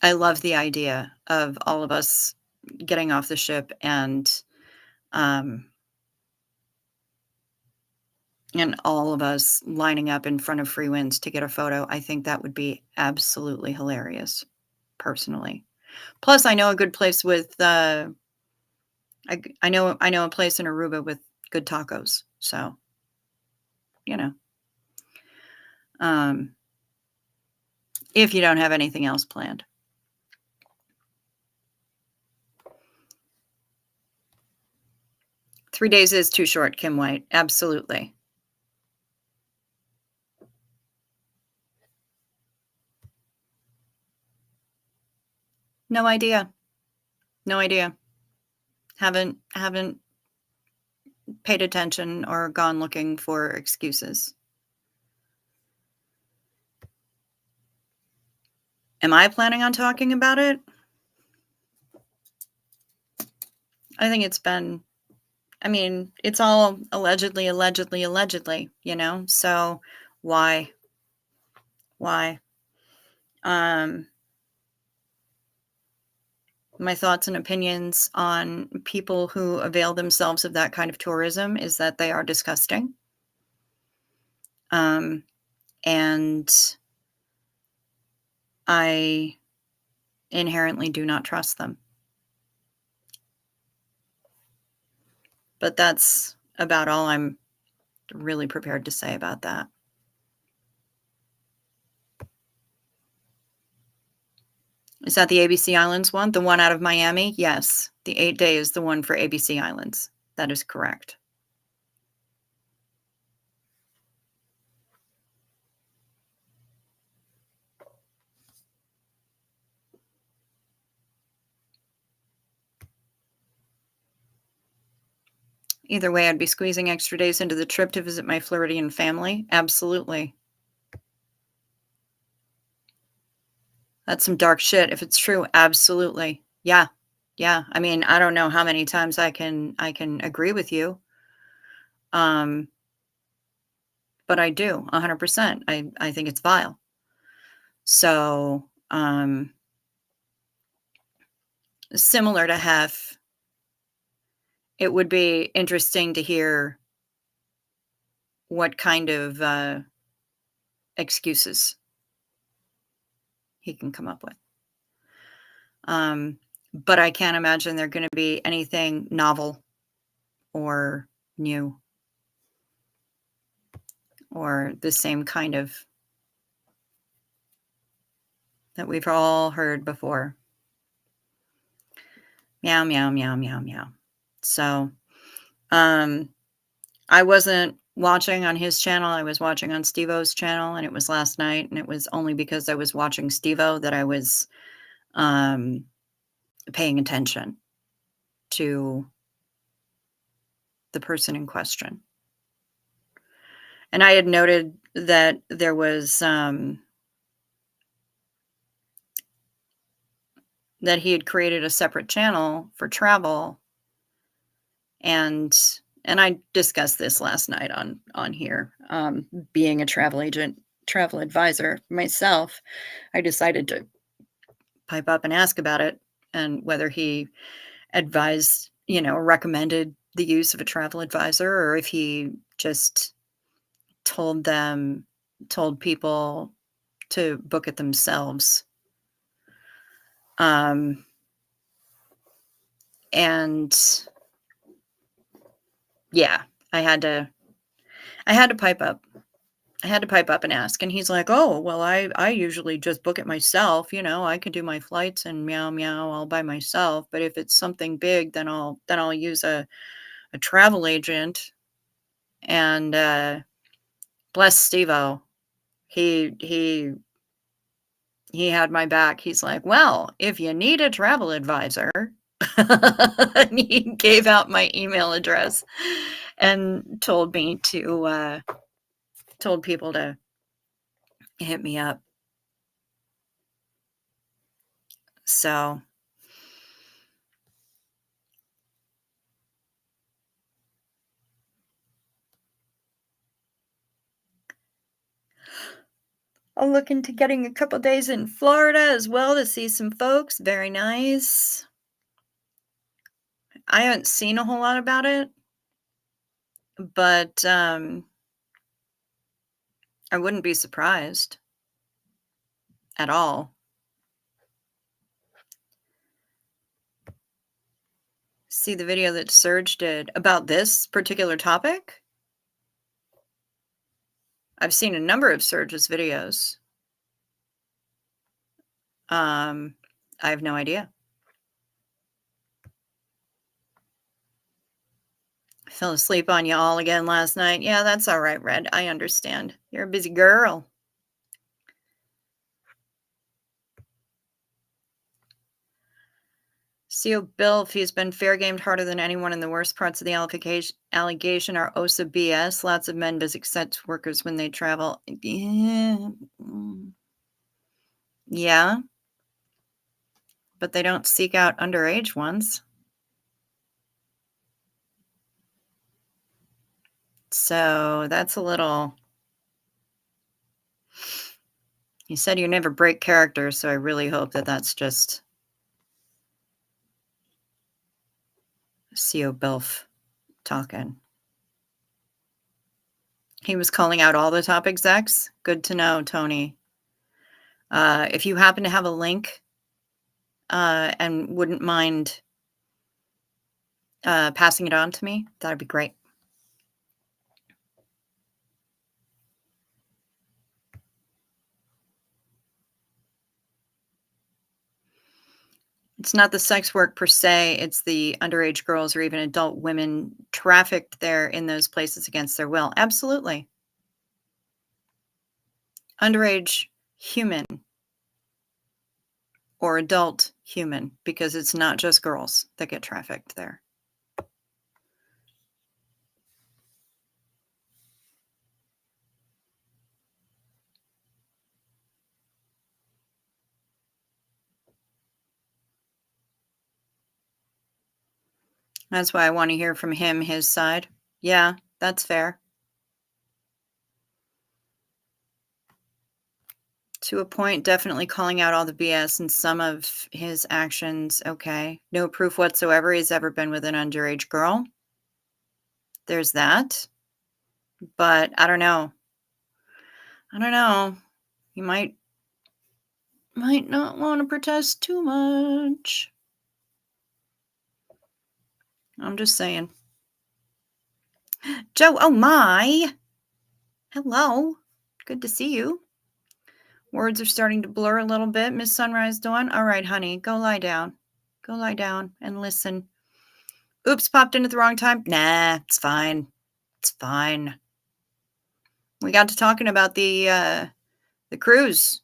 I love the idea of all of us getting off the ship um, and all of us lining up in front of Free Winds to get a photo. I think that would be absolutely hilarious, personally. Plus, I know a good place with I know a place in Aruba with good tacos. So, you know, um, if you don't have anything else planned. Three days is too short, Kim White. Absolutely. No idea. No idea. Haven't paid attention or gone looking for excuses. Am I planning on talking about it? I think it's all allegedly, so why? Why? My thoughts and opinions on people who avail themselves of that kind of tourism is that they are disgusting. And I inherently do not trust them. But that's about all I'm really prepared to say about that. Is that the ABC Islands one? The one out of Miami? Yes. The 8-day is the one for ABC Islands. That is correct. Either way, I'd be squeezing extra days into the trip to visit my Floridian family. Absolutely. That's some dark shit. If it's true, absolutely. Yeah. Yeah. I mean, I don't know how many times I can agree with you. But I do 100%. I think it's vile. So, similar to Hef, it would be interesting to hear what kind of excuses he can come up with. But I can't imagine they're going to be anything novel or new or the same kind of that we've all heard before. Meow, meow, meow, meow, meow. So, I wasn't watching on his channel. I was watching on Steve-O's channel, and it was last night, and it was only because I was watching Steve-O that I was paying attention to the person in question. And I had noted that there was that he had created a separate channel for travel, and I discussed this last night on here. Being a travel agent, travel advisor myself, I decided to pipe up and ask about it and whether he advised, recommended the use of a travel advisor, or if he just told people to book it themselves. And yeah, I had to pipe up. I had to pipe up and ask, and he's like, "Oh, well, I usually just book it myself, I can do my flights and meow meow all by myself, but if it's something big, then I'll use a travel agent." And bless Steve-O. He he had my back. He's like, "Well, if you need a travel advisor," and he gave out my email address and told people to hit me up. So I'll look into getting a couple days in Florida as well to see some folks. Very nice. I haven't seen a whole lot about it, but I wouldn't be surprised at all. See the video that Serge did about this particular topic? I've seen a number of Serge's videos. I have no idea. I fell asleep on you all again last night. Yeah, that's all right, Red. I understand. You're a busy girl. CO Bill, he's been fair gamed harder than anyone, and the worst parts of the allegation are OSA BS. Lots of men visit sex workers when they travel. Yeah. Yeah. But they don't seek out underage ones. So that's a little. You said you never break character, so I really hope that that's just CO Bilf talking. He was calling out all the top execs. Good to know, Tony. If you happen to have a link and wouldn't mind passing it on to me, that'd be great. It's not the sex work per se, it's the underage girls or even adult women trafficked there in those places against their will. Absolutely. Underage human or adult human, because it's not just girls that get trafficked there. That's why I want to hear from him, his side. Yeah, that's fair. To a point, definitely calling out all the BS and some of his actions. Okay. No proof whatsoever he's ever been with an underage girl. There's that. But I don't know. You might not want to protest too much. I'm just saying. Joe, oh my. Hello. Good to see you. Words are starting to blur a little bit. Miss Sunrise Dawn. All right, honey, go lie down. Go lie down and listen. Oops, popped in at the wrong time. Nah, it's fine. It's fine. We got to talking about the cruise,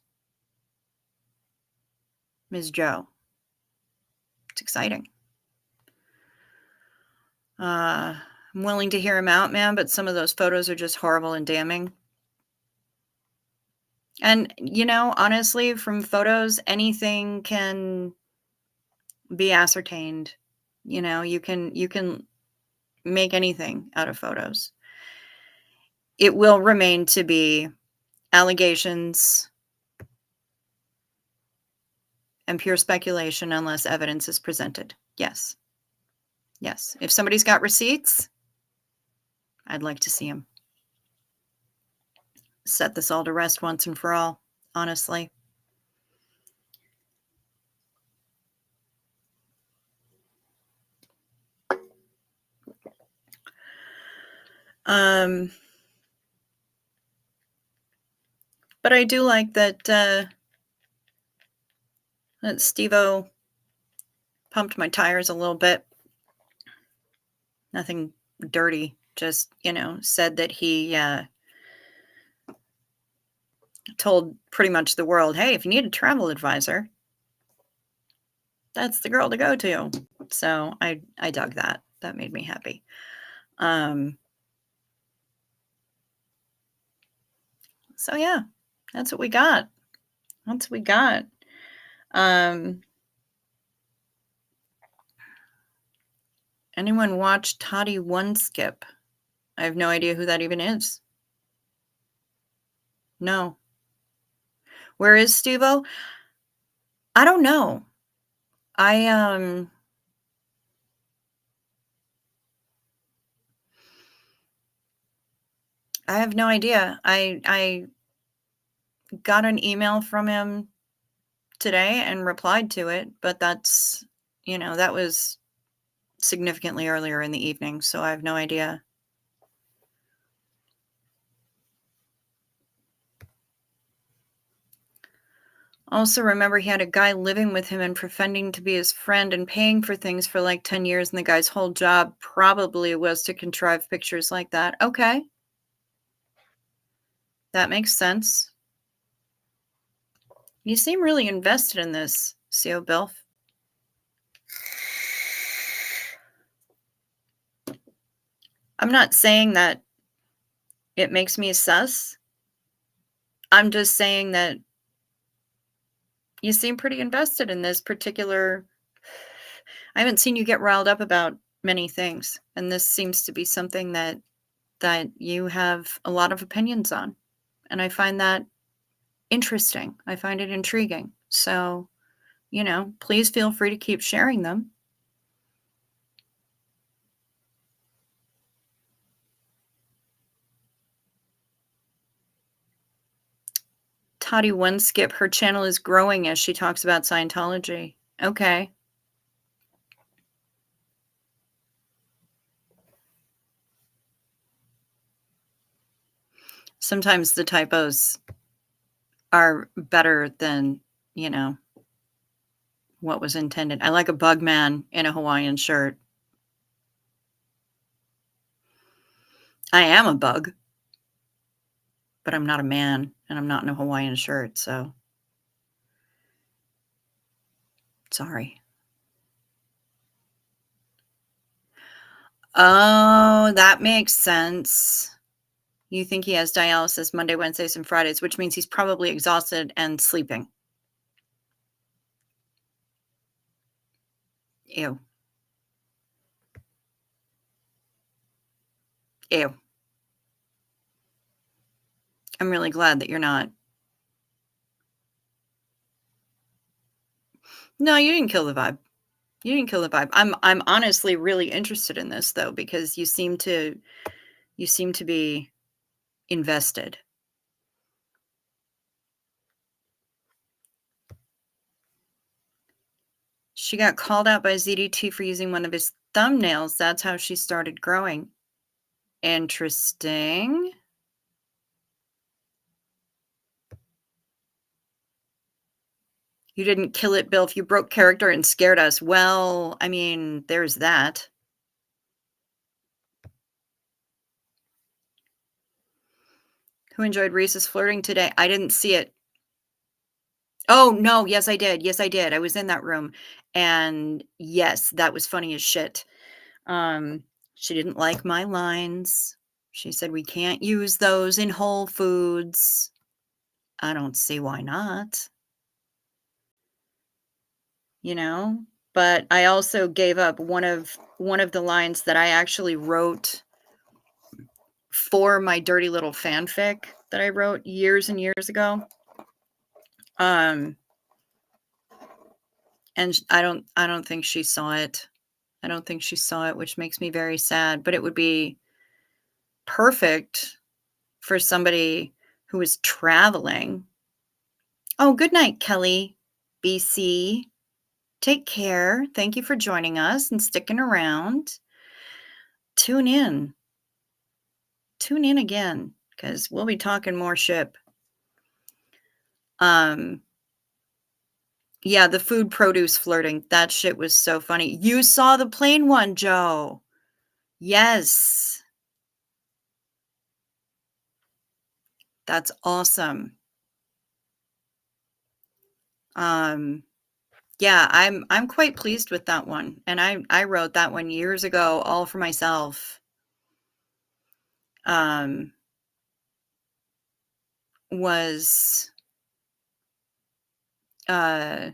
Ms. Joe. It's exciting. I'm willing to hear him out, man, but some of those photos are just horrible and damning. And, honestly, from photos, anything can be ascertained. You can make anything out of photos. It will remain to be allegations and pure speculation unless evidence is presented. Yes. Yes. If somebody's got receipts, I'd like to see them. Set this all to rest once and for all, honestly. But I do like that Steve-O pumped my tires a little bit. Nothing dirty, just, said that he, told pretty much the world, "Hey, if you need a travel advisor, that's the girl to go to." So I dug that. That made me happy. Um, so yeah, that's what we got. That's what we got. Um, anyone watch Toddy One Skip? I have no idea who that even is. No. Where is Steve-O? I don't know. I I have no idea. I got an email from him today and replied to it, but that was significantly earlier in the evening, so I have no idea. Also, remember he had a guy living with him and pretending to be his friend and paying for things for like 10 years, and the guy's whole job probably was to contrive pictures like that. Okay. That makes sense. You seem really invested in this, CO Bilf. I'm not saying that it makes me sus. I'm just saying that you seem pretty invested in this particular. I haven't seen you get riled up about many things, and this seems to be something that you have a lot of opinions on, and I find that interesting. I find it intriguing. So, please feel free to keep sharing them. Toddy One Skip, her channel is growing as she talks about Scientology. Okay. Sometimes the typos are better than, what was intended. I like a bug man in a Hawaiian shirt. I am a bug, but I'm not a man and I'm not in a Hawaiian shirt, so sorry. Oh, that makes sense. You think he has dialysis Monday, Wednesdays, and Fridays, which means he's probably exhausted and sleeping. Ew. Ew. I'm really glad that you're not. No, you didn't kill the vibe. You didn't kill the vibe. I'm honestly really interested in this though, because you seem to be invested. She got called out by ZDT for using one of his thumbnails. That's how she started growing. Interesting. You didn't kill it, Bill, if you broke character and scared us. Well, I mean, there's that. Who enjoyed Reese's flirting today? I didn't see it. Oh, no. Yes, I did. Yes, I did. I was in that room. And yes, that was funny as shit. She didn't like my lines. She said, we can't use those in Whole Foods. I don't see why not. But I also gave up one of the lines that I actually wrote for my dirty little fanfic that I wrote years and years ago. And I don't think she saw it. I don't think she saw it, which makes me very sad, but it would be perfect for somebody who is traveling. Oh, good night, Kelly, BC. Take care. Thank you for joining us and sticking around. Tune in. Tune in again, because we'll be talking more ship. Um, yeah, the food produce flirting, that shit was so funny. You saw the plain one, Joe. Yes. That's awesome. Um, yeah, I'm quite pleased with that one, and I wrote that one years ago all for myself. Um, was, uh,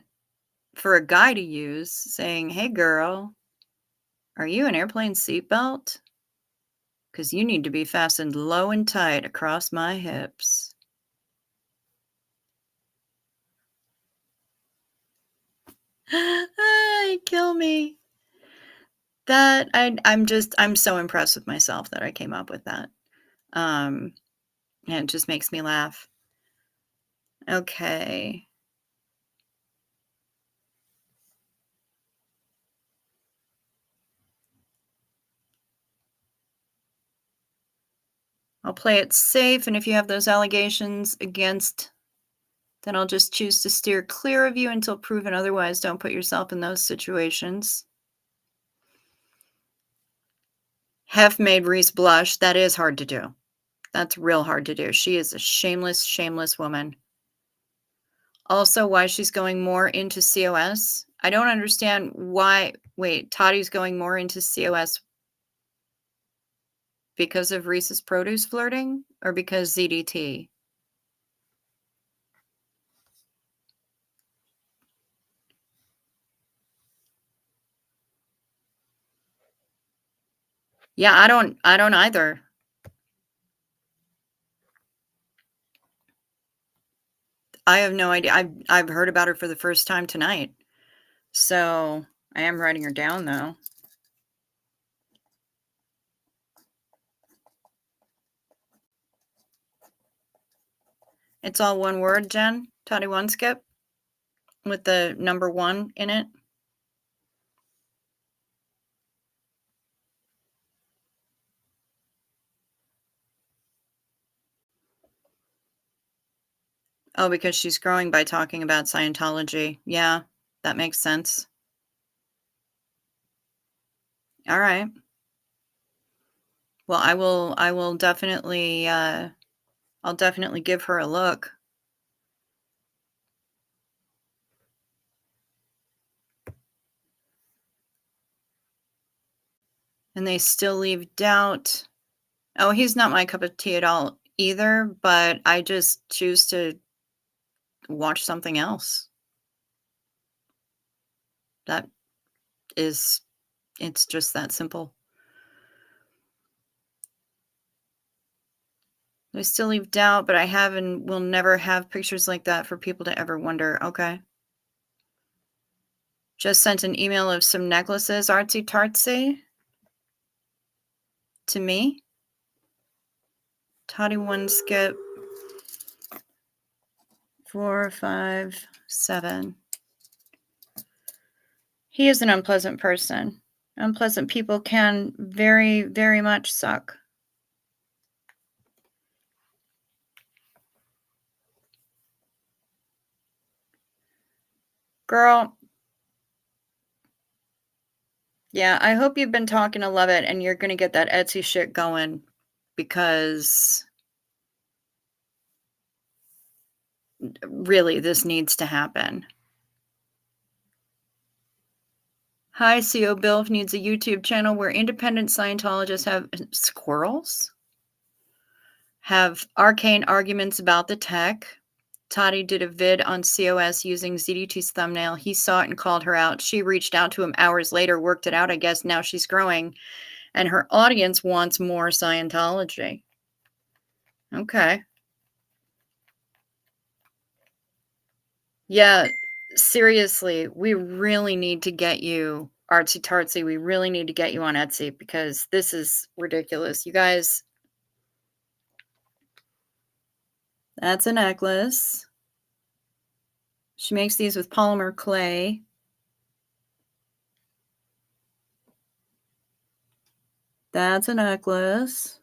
for a guy to use saying, "Hey, girl, are you an airplane seatbelt? 'Cause you need to be fastened low and tight across my hips." Kill me. That I'm so impressed with myself that I came up with that. Um, and it just makes me laugh. Okay. I'll play it safe, and if you have those allegations against, then I'll just choose to steer clear of you until proven otherwise. Don't put yourself in those situations. Have made Reese blush. That is hard to do. That's real hard to do. She is a shameless, shameless woman. Also, why she's going more into COS. I don't understand why. Wait, Tottie's going more into COS because of Reese's produce flirting or because ZDT? Yeah, I don't either. I have no idea. I've heard about her for the first time tonight. So, I am writing her down though. It's all one word, Jen? Toddy One Skip? With the number 1 in it? Oh, because she's growing by talking about Scientology. Yeah, that makes sense. All right. Well, I will definitely I'll definitely give her a look. And they still leave doubt. Oh, he's not my cup of tea at all either, but I just choose to watch something else. That is it's just that simple. They still leave doubt, but I have and will never have pictures like that for people to ever wonder. Okay. Just sent an email of some necklaces, artsy tartsy, to me. Toddy One Skip 4, 5, 7. He is an unpleasant person. Unpleasant people can very, very much suck. Girl. Yeah, I hope you've been talking to Love It and you're gonna get that Etsy shit going because really, this needs to happen. Hi, CO Bilf needs a YouTube channel where independent Scientologists have squirrels? Have arcane arguments about the tech. Toddy did a vid on COS using ZDT's thumbnail. He saw it and called her out. She reached out to him hours later, worked it out, I guess. Now she's growing, and her audience wants more Scientology. Okay. Yeah, seriously, we really need to get you, Artsy Tartsy, we really need to get you on Etsy because this is ridiculous. You guys, that's a necklace. She makes these with polymer clay. That's a necklace.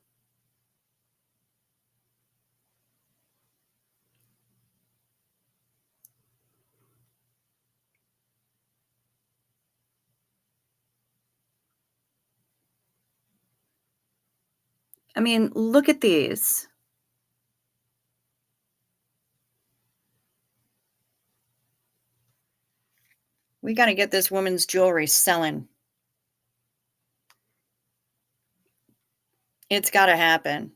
I mean, look at these. We got to get this woman's jewelry selling. It's got to happen.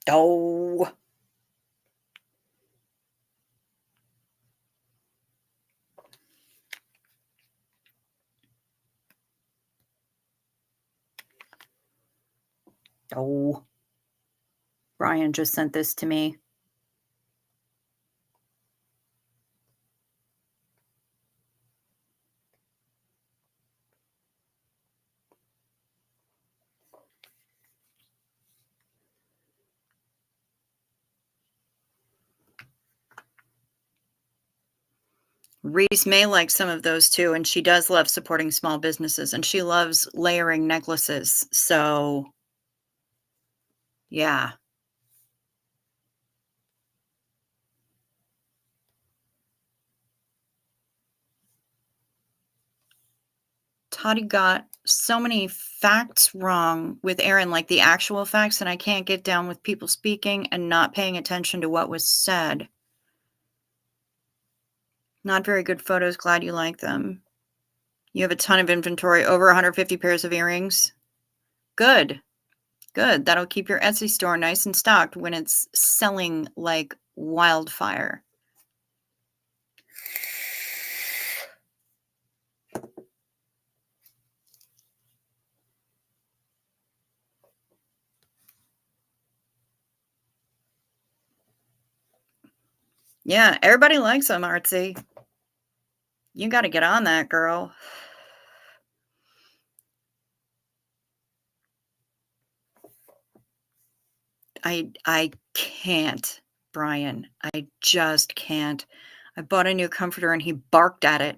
Oh. Oh. Brian just sent this to me. Reese may like some of those too, and she does love supporting small businesses, and she loves layering necklaces. So, yeah. Toddy got so many facts wrong with Aaron, like the actual facts, and I can't get down with people speaking and not paying attention to what was said. Not very good photos. Glad you like them. You have a ton of inventory, over 150 pairs of earrings. Good. Good. That'll keep your Etsy store nice and stocked when it's selling like wildfire. Yeah, everybody likes them, Artsy. You got to get on that, girl. I can't, Brian. I just can't. I bought a new comforter and he barked at it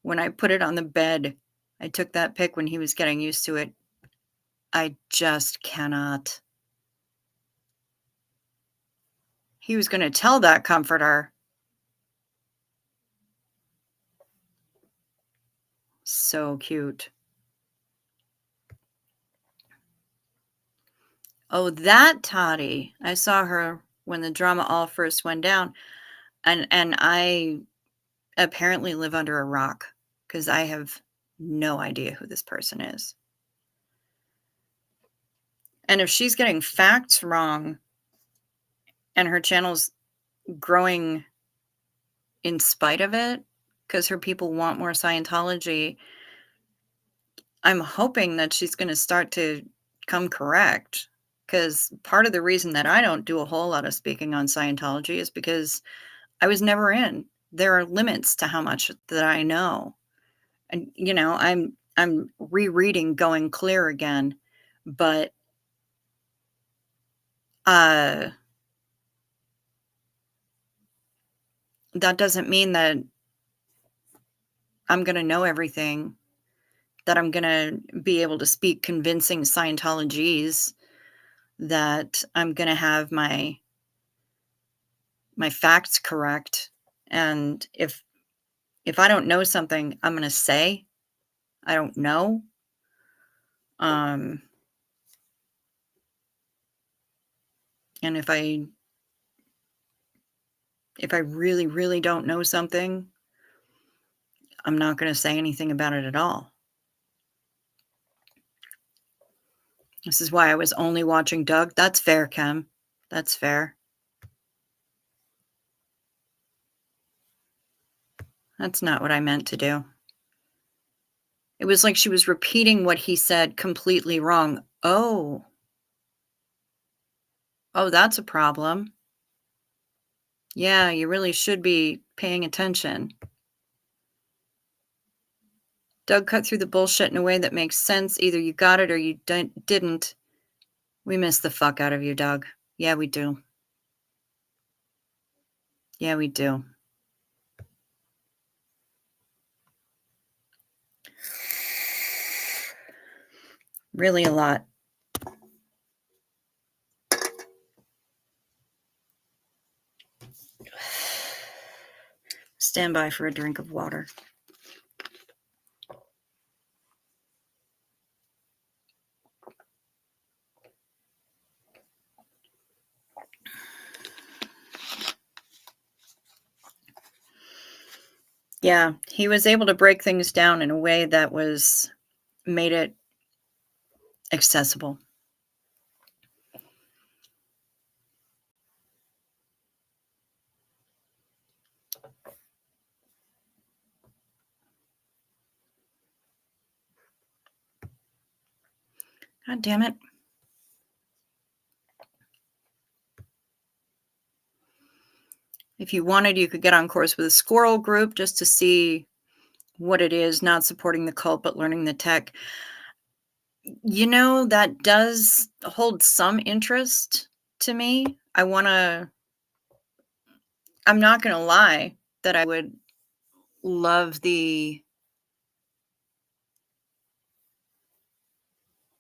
when I put it on the bed. I took that pic when he was getting used to it. I just cannot. He was going to tell that comforter. So cute. Oh, that Toddy. I saw her when the drama all first went down. And I apparently live under a rock because I have no idea who this person is. And if she's getting facts wrong and her channel's growing in spite of it because her people want more Scientology, I'm hoping that she's going to start to come correct. Because part of the reason that I don't do a whole lot of speaking on Scientology is because I was never in. There are limits to how much that I know. And, you know, I'm rereading Going Clear again, but that doesn't mean that I'm going to know everything, that I'm going to be able to speak convincing Scientologies, that I'm going to have my facts correct. And if I don't know something, I'm going to say I don't know. And if I really, really don't know something, I'm not going to say anything about it at all. This is why I was only watching Doug. That's fair, Kim. That's fair. That's not what I meant to do. It was like she was repeating what he said completely wrong. Oh. Oh, that's a problem. Yeah, you really should be paying attention. Doug cut through the bullshit in a way that makes sense. Either you got it or you didn't. We miss the fuck out of you, Doug. Yeah, we do. Yeah, we do. Really a lot. Stand by for a drink of water. Yeah, he was able to break things down in a way that made it accessible. God damn it. If you wanted, you could get on course with a squirrel group just to see what it is, not supporting the cult, but learning the tech. That does hold some interest to me. I'm not going to lie that I would love the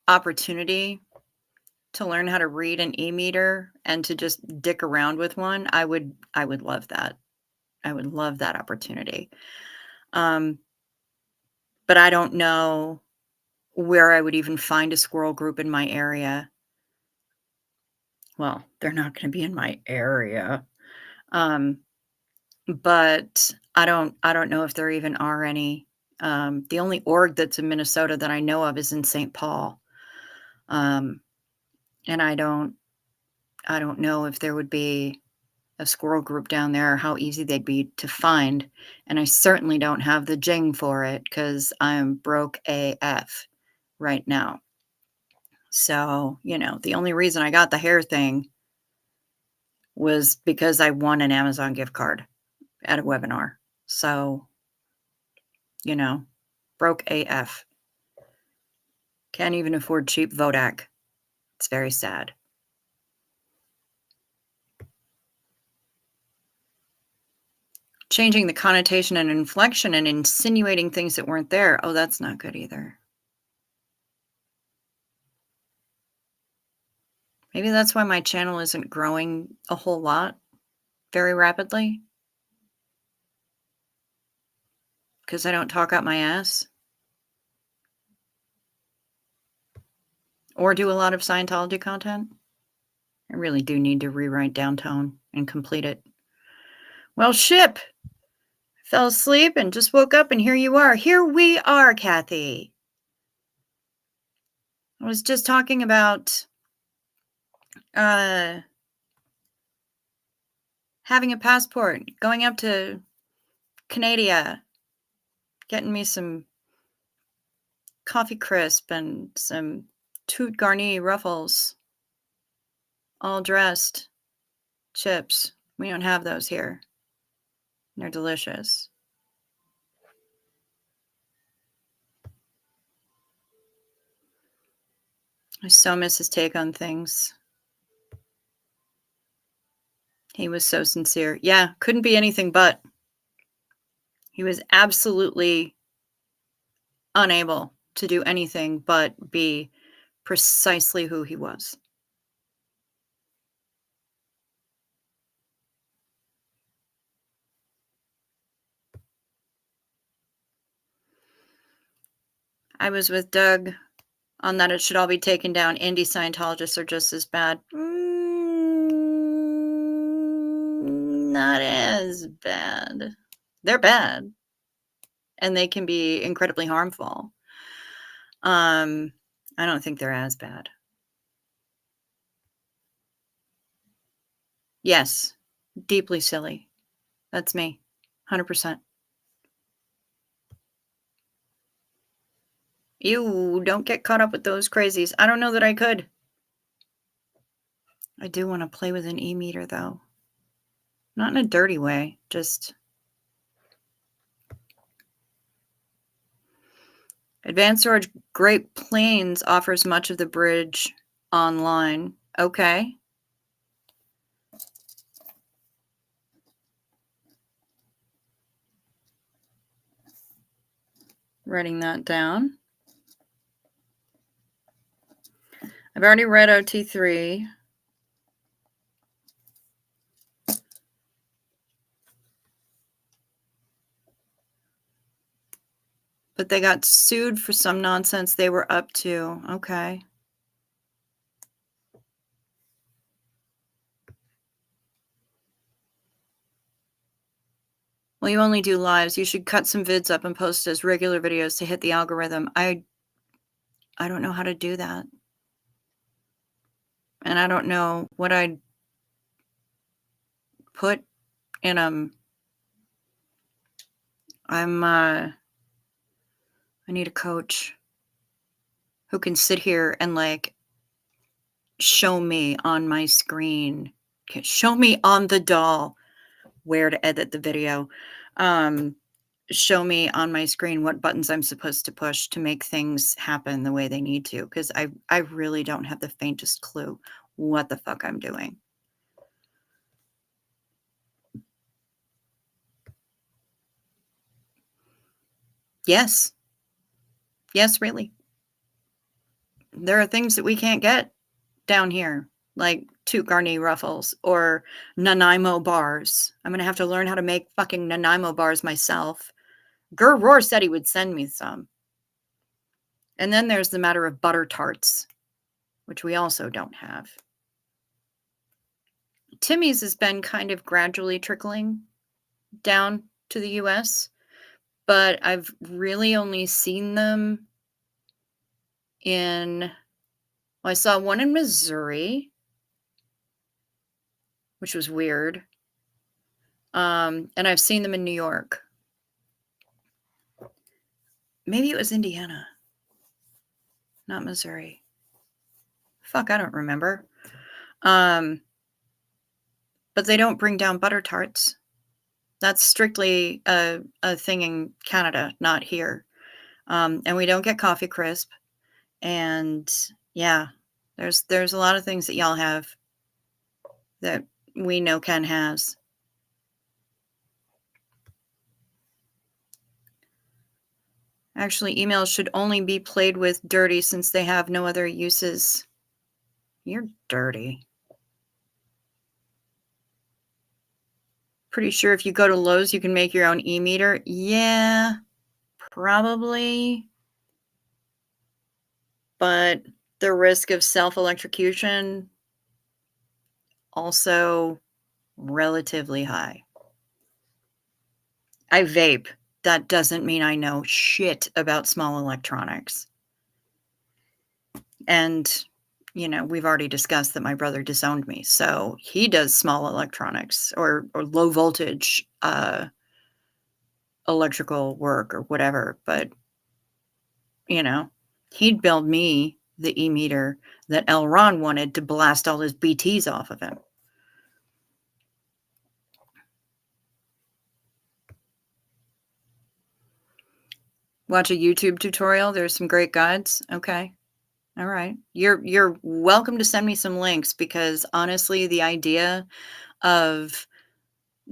opportunity to learn how to read an e-meter and to just dick around with one. I would love that. I would love that opportunity. Um, but I don't know where I would even find a squirrel group in my area. Well, they're not going to be in my area. Um, but I don't know if there even are any. The only org that's in Minnesota that I know of is in St. Paul. Um, and I don't know if there would be a squirrel group down there or how easy they'd be to find. And I certainly don't have the jing for it because I'm broke AF right now. So, the only reason I got the hair thing was because I won an Amazon gift card at a webinar. So, you know, broke AF. Can't even afford cheap Vodak. It's very sad. Changing the connotation and inflection and insinuating things that weren't there. Oh, that's not good either. Maybe that's why my channel isn't growing a whole lot very rapidly. Because I don't talk out my ass. Or do a lot of Scientology content. I really do need to rewrite Downtown and complete it. Well, ship. I fell asleep and just woke up and here you are. Here we are, Kathy. I was just talking about having a passport, going up to Canada, getting me some coffee crisp and some Toot Garni ruffles, all dressed chips. We don't have those here. They're delicious. I so miss his take on things. He was so sincere. Yeah, couldn't be anything but. He was absolutely unable to do anything but be precisely who he was. I was with Doug on that it should all be taken down. Indie Scientologists are just as bad. Not as bad. They're bad. And they can be incredibly harmful. I don't think they're as bad. Yes, deeply silly. That's me. 100%. You don't get caught up with those crazies. I don't know that I could. I do want to play with an e-meter, though. Not in a dirty way, just... Advanced Storage Great Plains offers much of the bridge online. Okay. Writing that down. I've already read OT3. But they got sued for some nonsense they were up to. Okay. Well, you only do lives. You should cut some vids up and post as regular videos to hit the algorithm. I don't know how to do that. And I don't know what I'd put in them. I need a coach who can sit here and, like, show me on my screen, show me on the doll where to edit the video. Show me on my screen what buttons I'm supposed to push to make things happen the way they need to, because I really don't have the faintest clue what the fuck I'm doing. Yes. Yes, really. There are things that we can't get down here, like Toot Garni Ruffles or Nanaimo bars. I'm gonna have to learn how to make fucking Nanaimo bars myself. Gur Roar said he would send me some. And then there's the matter of butter tarts, which we also don't have. Timmy's has been kind of gradually trickling down to the US, but I've really only seen them in, well, I saw one in Missouri, which was weird. And I've seen them in New York. Maybe it was Indiana, not Missouri. Fuck, I don't remember. But they don't bring down butter tarts. That's strictly a thing in Canada, not here. And we don't get coffee crisp. And yeah, there's a lot of things that y'all have that we know Ken has. Actually, emails should only be played with dirty since they have no other uses. You're dirty. Pretty sure if you go to Lowe's, you can make your own e-meter. Yeah, probably. But the risk of self-electrocution also relatively high. I vape. That doesn't mean I know shit about small electronics. And, you know, we've already discussed that my brother disowned me. So he does small electronics or low voltage electrical work or whatever. But, you know, he'd build me the e-meter that L. Ron wanted to blast all his BTs off of him. Watch a YouTube tutorial. There's some great guides. Okay. All right. You're welcome to send me some links, because honestly, the idea of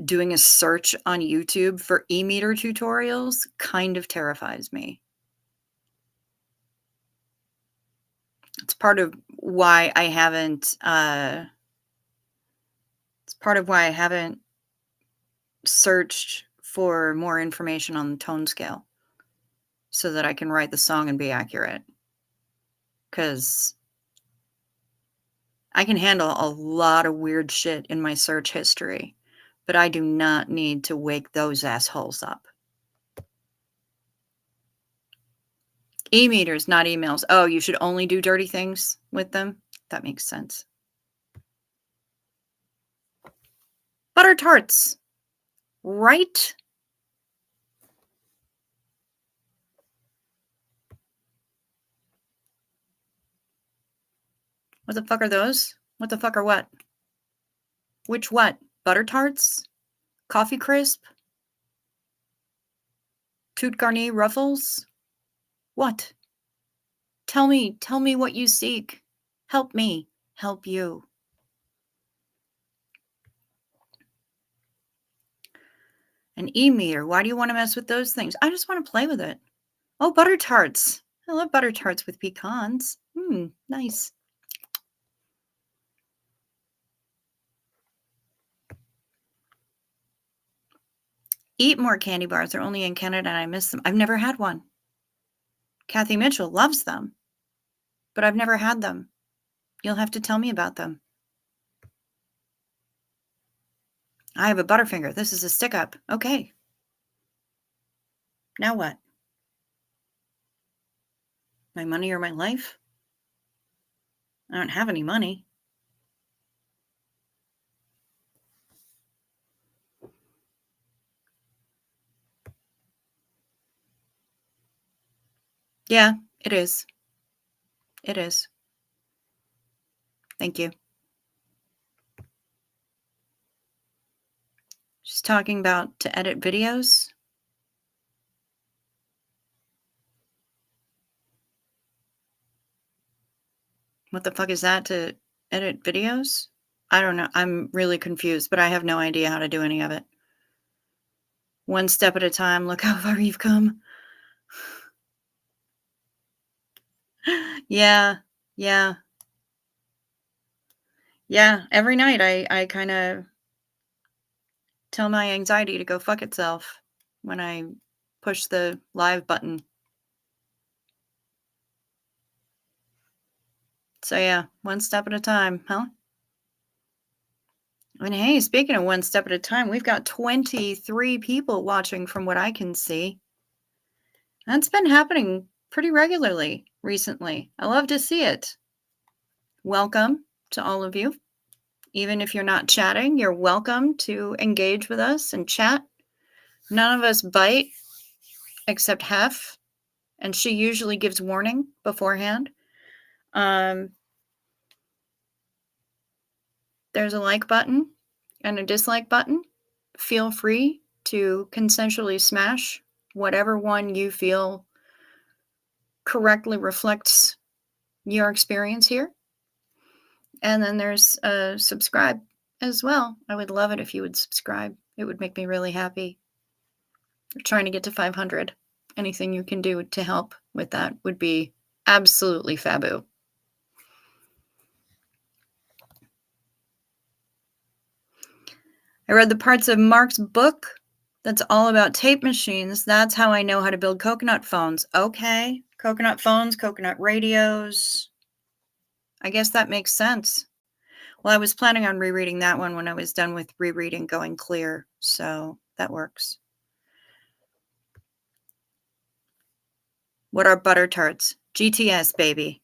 doing a search on YouTube for e-meter tutorials kind of terrifies me. It's part of why I haven't searched for more information on the tone scale so that I can write the song and be accurate. Because I can handle a lot of weird shit in my search history, but I do not need to wake those assholes up. E-meters, not emails. Oh, you should only do dirty things with them? That makes sense. Butter tarts, right? What the fuck are those? What the fuck are what? Which what? Butter tarts? Coffee crisp? Toot Garni Ruffles? What? Tell me what you seek. Help me, help you. An e-meter, why do you want to mess with those things? I just want to play with it. Oh, butter tarts. I love butter tarts with pecans. Nice. Eat more candy bars. They're only in Canada and I miss them. I've never had one. Kathy Mitchell loves them, but I've never had them. You'll have to tell me about them. I have a Butterfinger. This is a stick up. Okay. Now what? My money or my life? I don't have any money. Yeah, it is. It is. Thank you. She's talking about to edit videos. What the fuck is that to edit videos? I don't know. I'm really confused, but I have no idea how to do any of it. One step at a time. Look how far you've come. Yeah. Yeah. Yeah. Every night I kind of tell my anxiety to go fuck itself when I push the live button. So yeah, one step at a time, huh? And hey, speaking of one step at a time, we've got 23 people watching from what I can see. That's been happening pretty regularly recently. I love to see it. Welcome to all of you. Even if you're not chatting, you're welcome to engage with us and chat. None of us bite except Hef, and she usually gives warning beforehand. There's a like button and a dislike button. Feel free to consensually smash whatever one you feel correctly reflects your experience here. And then there's a subscribe as well. I would love it if you would subscribe. It would make me really happy. We're trying to get to 500. Anything you can do to help with that would be absolutely faboo. I read the parts of Mark's book that's all about tape machines. That's how I know how to build coconut phones. Okay. Coconut phones, coconut radios. I guess that makes sense. Well, I was planning on rereading that one when I was done with rereading Going Clear, so that works. What are butter tarts? GTS, baby.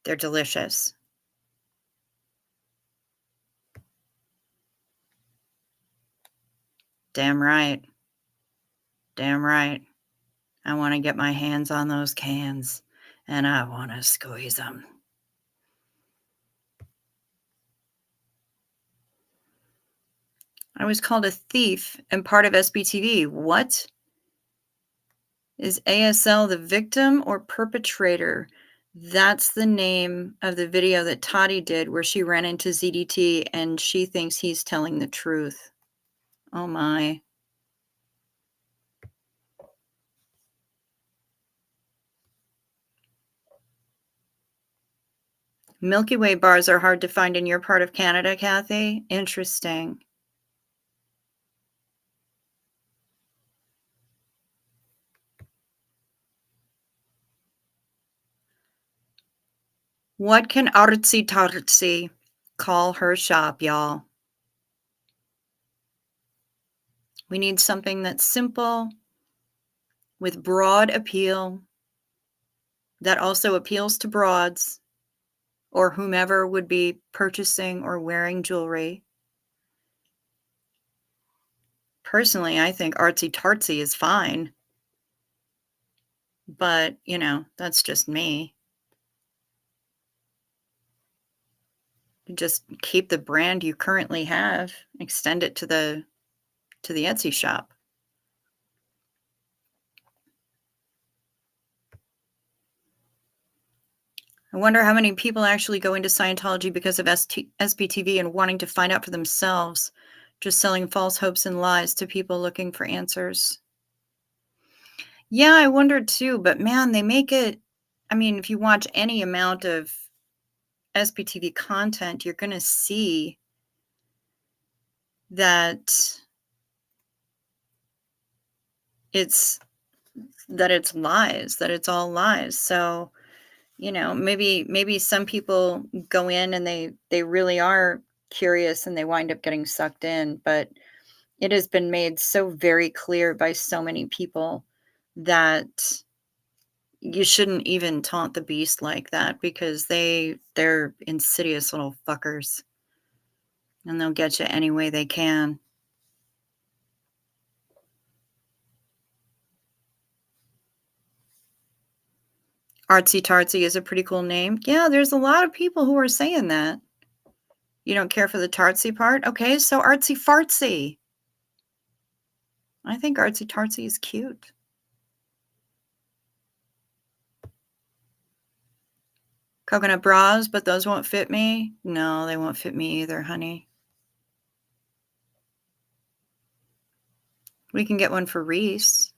They're delicious. Damn right. Damn right. I want to get my hands on those cans, and I want to squeeze them. I was called a thief and part of SBTV. What? Is ASL the victim or perpetrator? That's the name of the video that Toddy did where she ran into ZDT and she thinks he's telling the truth. Oh my. Milky Way bars are hard to find in your part of Canada, Kathy? Interesting. What can Artsy Tartsy call her shop, y'all? We need something that's simple, with broad appeal, that also appeals to broads or whomever would be purchasing or wearing jewelry. Personally, I think Artsy Tartsy is fine. But, you know, that's just me. You just keep the brand you currently have, extend it to the Etsy shop. I wonder how many people actually go into Scientology because of SBTV and wanting to find out for themselves, just selling false hopes and lies to people looking for answers. Yeah, I wonder too, but man, they make it. I mean, if you watch any amount of SBTV content, you're going to see that it's lies, that it's all lies. So, you know, maybe some people go in and they really are curious and they wind up getting sucked in, but it has been made so very clear by so many people that you shouldn't even taunt the beast like that because they're insidious little fuckers. And they'll get you any way they can. Artsy Tartsy is a pretty cool name. Yeah, there's a lot of people who are saying that. You don't care for the tartsy part? Okay, so Artsy Fartsy. I think Artsy Tartsy is cute. Coconut bras, but those won't fit me? No, they won't fit me either, honey. We can get one for Reese.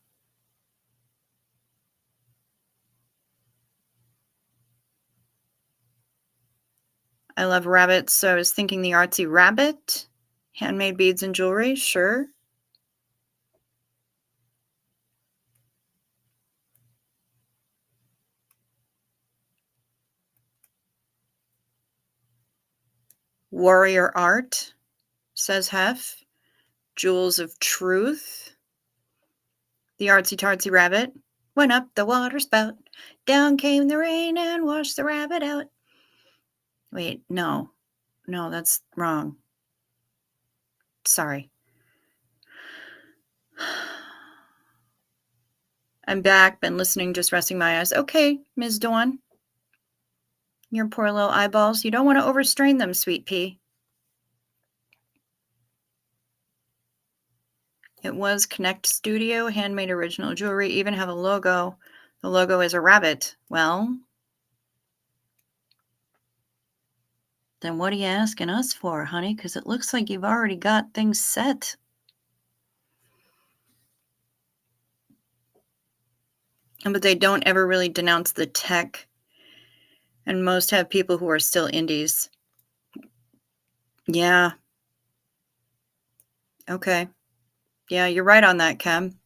I love rabbits, so I was thinking the Artsy Rabbit. Handmade beads and jewelry, sure. Warrior Art, says Hef. Jewels of Truth. The Artsy Tartsy Rabbit. Went up the water spout. Down came the rain and washed the rabbit out. Wait, no. No, that's wrong. Sorry. I'm back, been listening, just resting my eyes. Okay, Ms. Dawn. Your poor little eyeballs. You don't want to overstrain them, sweet pea. It was Connect Studio, handmade original jewelry, even have a logo. The logo is a rabbit. Well, then what are you asking us for, honey? Because it looks like you've already got things set. But they don't ever really denounce the tech. And most have people who are still indies. Yeah. Okay. Yeah, you're right on that, Kem.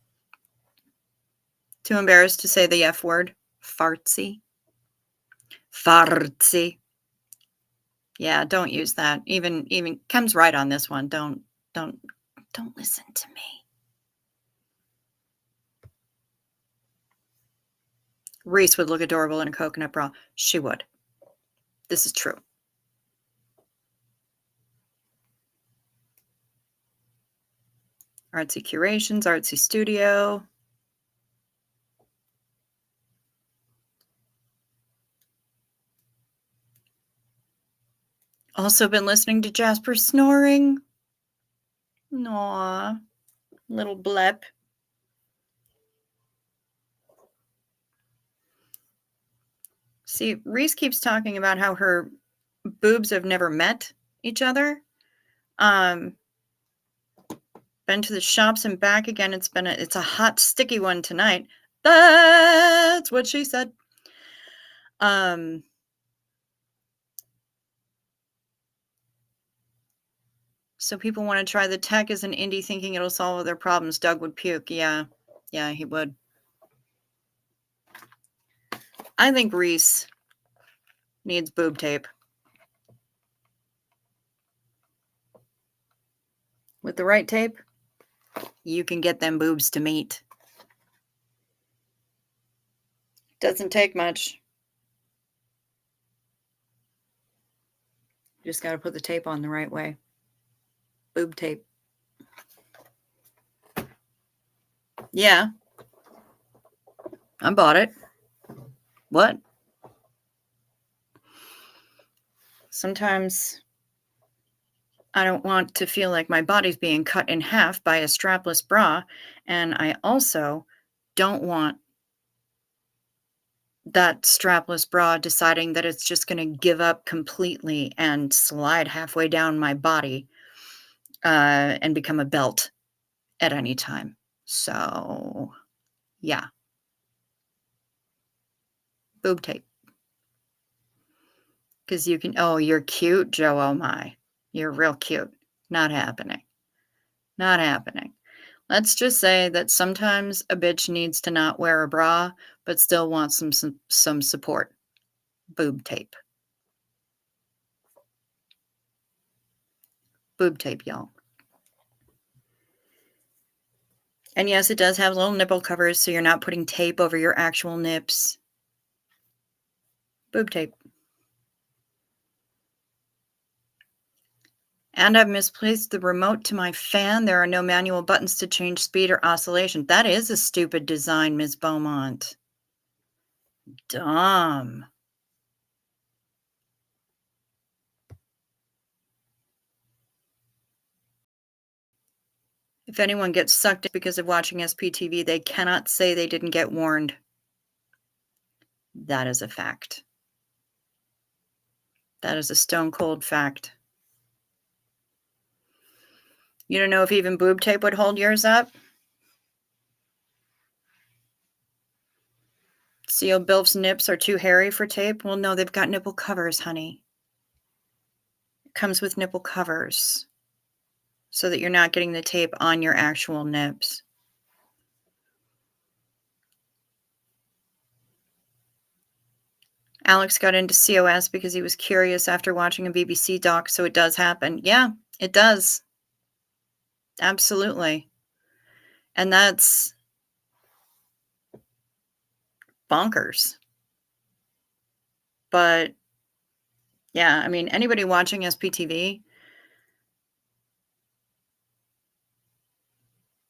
Too embarrassed to say the F word. Fartsy. Fartsy. Yeah, don't use that. Even Kem's right on this one. Don't listen to me. Reese would look adorable in a coconut bra. She would. This is true. Artsy Curations, Artsy Studio. Also been listening to Jasper snoring. Aw, little blep. See, Reese keeps talking about how her boobs have never met each other. Been to the shops and back again. It's a hot, sticky one tonight. That's what she said. So people want to try the tech as an indie thinking it'll solve all their problems. Doug would puke. Yeah, he would. I think Reese needs boob tape. With the right tape, you can get them boobs to meet. Doesn't take much. You just got to put the tape on the right way. Boob tape. Yeah. I bought it. What? Sometimes I don't want to feel like my body's being cut in half by a strapless bra. And I also don't want that strapless bra deciding that it's just going to give up completely and slide halfway down my body and become a belt at any time. So, yeah. Boob tape. Because you can, oh, you're cute, Joe. Oh, my. You're real cute. Not happening. Not happening. Let's just say that sometimes a bitch needs to not wear a bra, but still wants some support. Boob tape. Boob tape, y'all. And yes, it does have little nipple covers, so you're not putting tape over your actual nips. Boob tape. And I've misplaced the remote to my fan. There are no manual buttons to change speed or oscillation. That is a stupid design, Ms. Beaumont. Dumb. If anyone gets sucked in because of watching SPTV, they cannot say they didn't get warned. That is a fact. That is a stone cold fact. You don't know if even boob tape would hold yours up? CO Bilf's nips are too hairy for tape? Well, no, they've got nipple covers, honey. It comes with nipple covers so that you're not getting the tape on your actual nips. Alex got into COS because he was curious after watching a BBC doc, so it does happen. Yeah, it does. Absolutely. And that's bonkers. But yeah, I mean, anybody watching SPTV,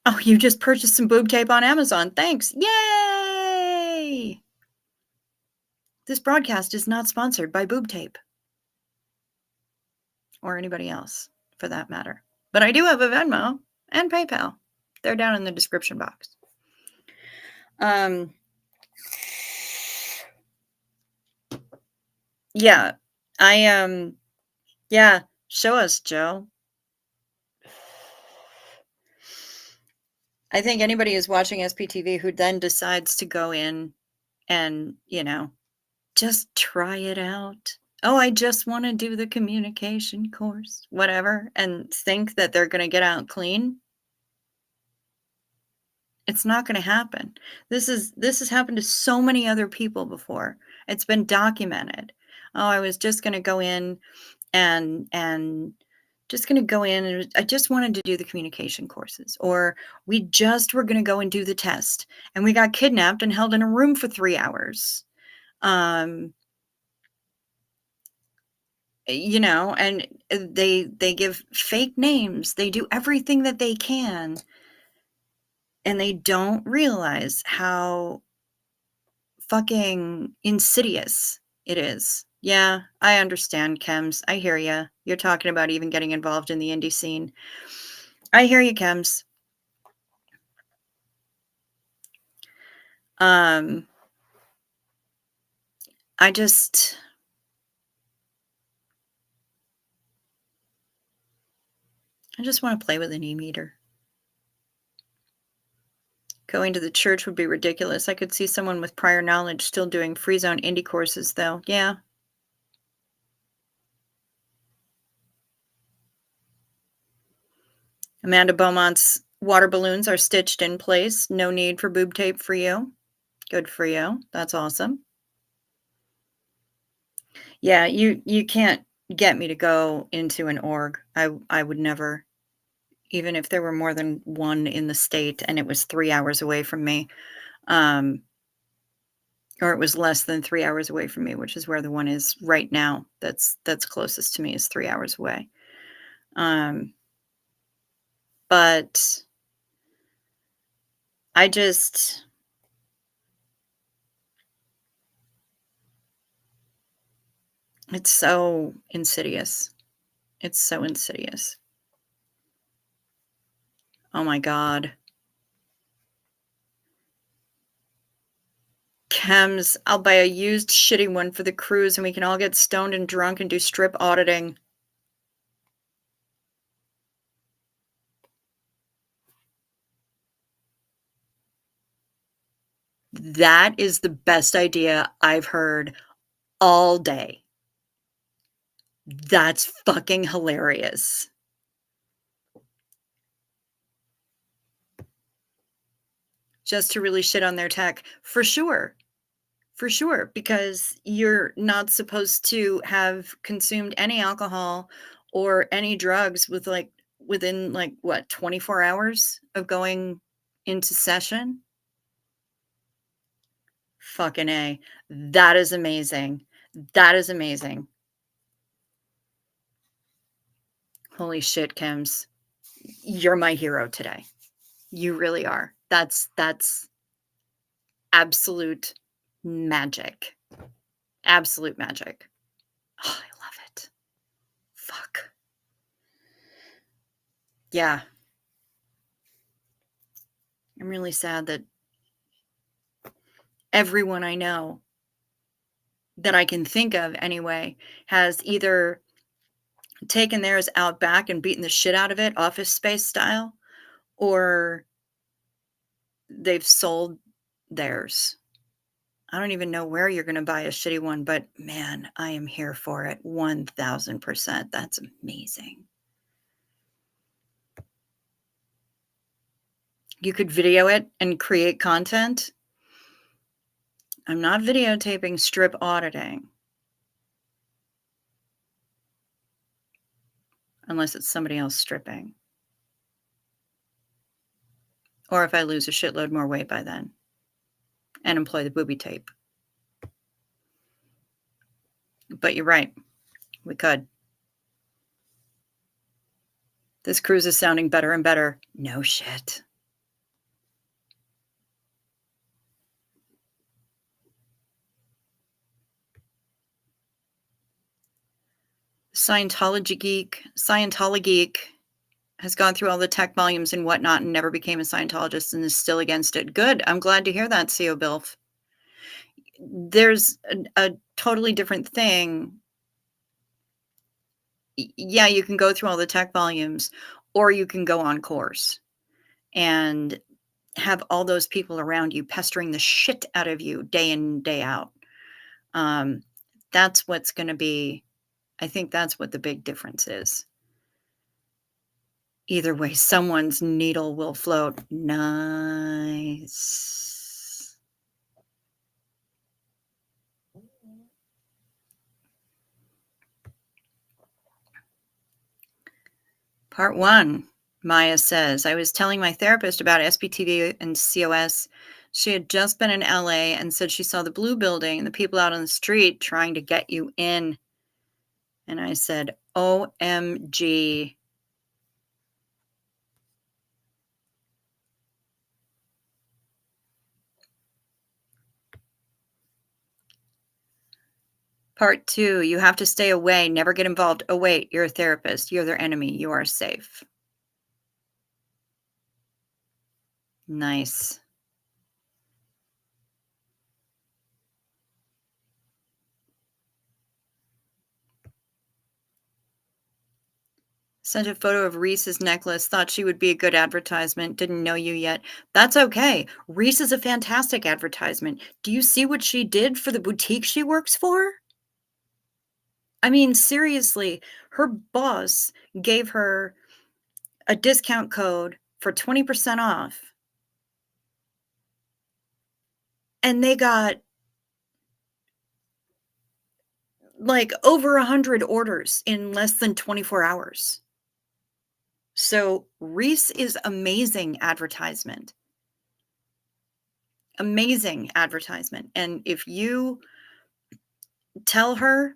oh, you just purchased some boob tape on Amazon. Thanks. Yay! This broadcast is not sponsored by boob tape or anybody else for that matter. But I do have a Venmo and PayPal. They're down in the description box. Yeah, yeah, show us, Joe. I think anybody who's watching SPTV who then decides to go in and, just try it out. Oh, I just want to do the communication course, whatever, and think that they're going to get out clean. It's not going to happen. This has happened to so many other people before. It's been documented. Oh, I was just going to go in and just going to go in and I just wanted to do the communication courses, or we just were going to go and do the test and we got kidnapped and held in a room for 3 hours. And they give fake names. They do everything that they can. And they don't realize how fucking insidious it is. Yeah, I understand, Chems. I hear ya. You're talking about even getting involved in the indie scene. I hear you, Chems. I just want to play with an e-meter. Going to the church would be ridiculous. I could see someone with prior knowledge still doing free zone indie courses, though. Yeah. Amanda Beaumont's water balloons are stitched in place. No need for boob tape for you. Good for you. That's awesome. Yeah, you can't get me to go into an org. I would never, even if there were more than one in the state and it was 3 hours away from me, or it was less than 3 hours away from me, which is where the one is right now. That's closest to me is 3 hours away. But I just it's so insidious. It's so insidious. Oh my God. Chems, I'll buy a used shitty one for the cruise and we can all get stoned and drunk and do strip auditing. That is the best idea I've heard all day. That's fucking hilarious. Just to really shit on their tech. For sure. For sure. Because you're not supposed to have consumed any alcohol or any drugs within 24 hours of going into session? Fucking A. That is amazing. That is amazing. Holy shit, Kims. You're my hero today. You really are. That's absolute magic. Absolute magic. Oh, I love it. Fuck. Yeah. I'm really sad that everyone I know that I can think of anyway has either taken theirs out back and beaten the shit out of it, Office Space style, or they've sold theirs. I don't even know where you're gonna buy a shitty one, but man, I am here for it 1000%. That's amazing. You could video it and create content. I'm not videotaping strip auditing. Unless it's somebody else stripping. Or if I lose a shitload more weight by then and employ the booby tape. But you're right. We could. This cruise is sounding better and better. No shit. Scientology geek has gone through all the tech volumes and whatnot and never became a Scientologist and is still against it. Good. I'm glad to hear that, CO Bilf. There's a totally different thing. Yeah, you can go through all the tech volumes, or you can go on course and have all those people around you pestering the shit out of you day in, day out. That's what's going to be, I think that's what the big difference is. Either way, someone's needle will float. Nice. Part 1, Maya says, I was telling my therapist about SPTV and COS. She had just been in LA and said she saw the blue building and the people out on the street trying to get you in. And I said, OMG. Part 2, you have to stay away, never get involved. Oh, wait, you're a therapist. You're their enemy. You are safe. Nice. Sent a photo of Reese's necklace, thought she would be a good advertisement, didn't know you yet. That's okay. Reese is a fantastic advertisement. Do you see what she did for the boutique she works for? I mean, seriously, her boss gave her a discount code for 20% off. And they got like over 100 orders in less than 24 hours. So Reese is amazing advertisement. Amazing advertisement. And if you tell her,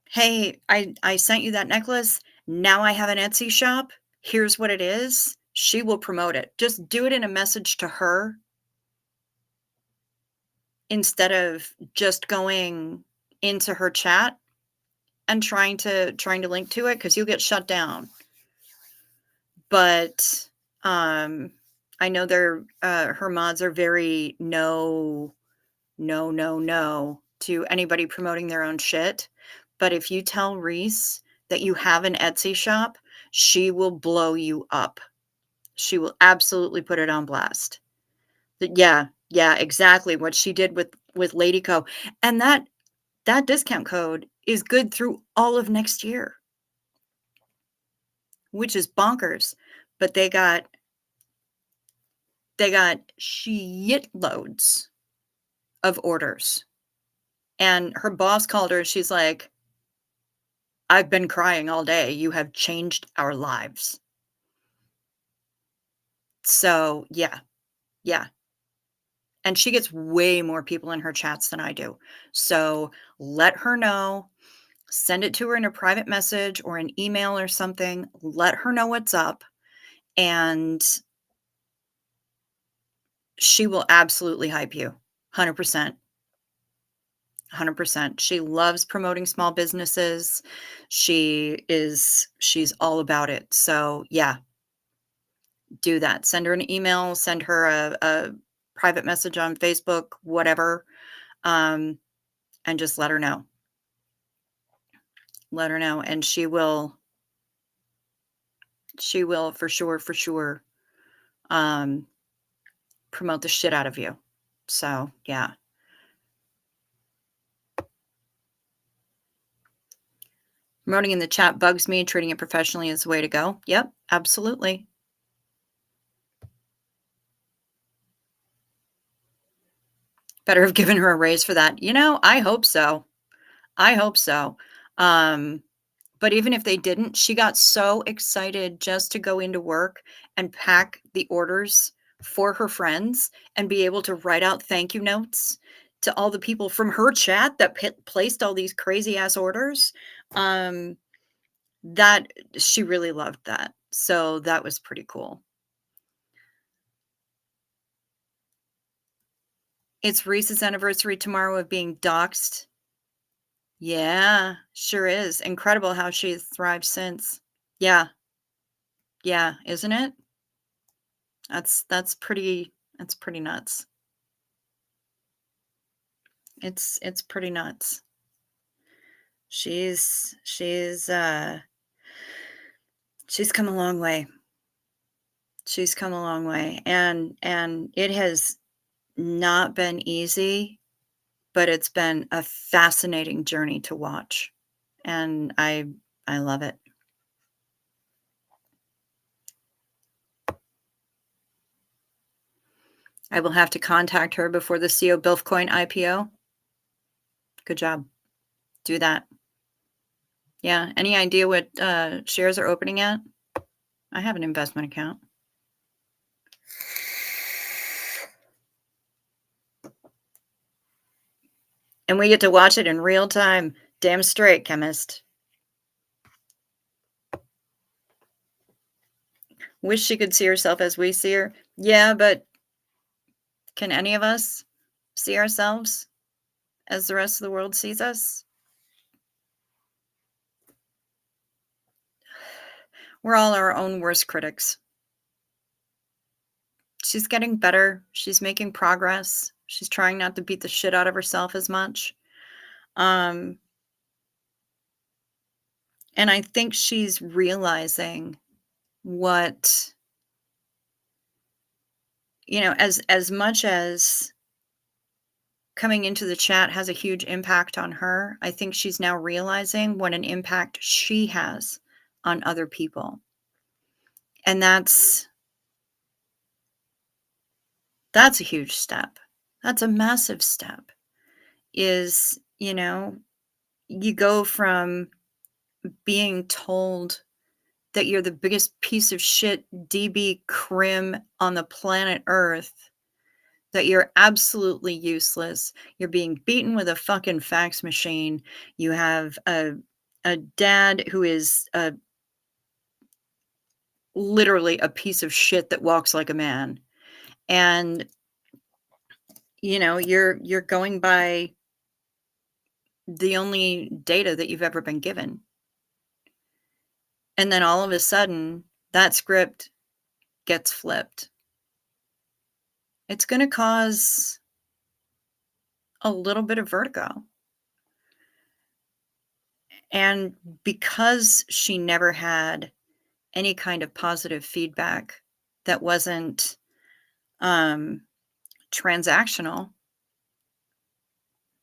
hey, I sent you that necklace. Now I have an Etsy shop. Here's what it is. She will promote it. Just do it in a message to her instead of just going into her chat and trying to link to it, because you'll get shut down. But I know they're her mods are very no to anybody promoting their own shit. But if you tell Reese that you have an Etsy shop, she will blow you up. She will absolutely put it on blast. Yeah, exactly what she did with Lady Co. And that discount code is good through all of next year, which is bonkers. But they got shitloads of orders. And her boss called her. She's like, I've been crying all day. You have changed our lives. So, yeah, yeah, and she gets way more people in her chats than I do. So, let her know, send it to her in a private message or an email or something, let her know what's up, and she will absolutely hype you. 100%. 100%. She loves promoting small businesses. She's all about it. So, yeah, do that. Send her an email, send her a private message on Facebook, whatever, um, and just let her know. Let her know, and she will for sure, um, promote the shit out of you. So, yeah. Promoting in the chat bugs me. Treating it professionally is the way to go. Yep, absolutely. Better have given her a raise for that. I hope so. I hope so. Um, but even if they didn't, she got so excited just to go into work and pack the orders for her friends and be able to write out thank you notes to all the people from her chat that placed all these crazy ass orders. Um, that she really loved that. So that was pretty cool. It's Reese's anniversary tomorrow of being doxxed. Yeah, sure is. Incredible how she's thrived since. Yeah, yeah, isn't it? That's pretty nuts. It's pretty nuts. She's come a long way. She's come a long way, and it has not been easy, but it's been a fascinating journey to watch, and I love it. I will have to contact her before the CO Bilfcoin IPO. Good job. Do that. Yeah. Any idea what shares are opening at? I have an investment account. And we get to watch it in real time. Damn straight, chemist. Wish she could see herself as we see her. Yeah, but can any of us see ourselves as the rest of the world sees us? We're all our own worst critics. She's getting better. She's making progress. She's trying not to beat the shit out of herself as much. Um, and I think she's realizing what, as much as coming into the chat has a huge impact on her, I think she's now realizing what an impact she has on other people. And that's a huge step. That's a massive step. Is, you go from being told that you're the biggest piece of shit DB crim on the planet Earth, that you're absolutely useless. You're being beaten with a fucking fax machine. You have a dad who is literally a piece of shit that walks like a man. And you're going by the only data that you've ever been given. And then all of a sudden, that script gets flipped. It's going to cause a little bit of vertigo. And because she never had any kind of positive feedback that wasn't transactional,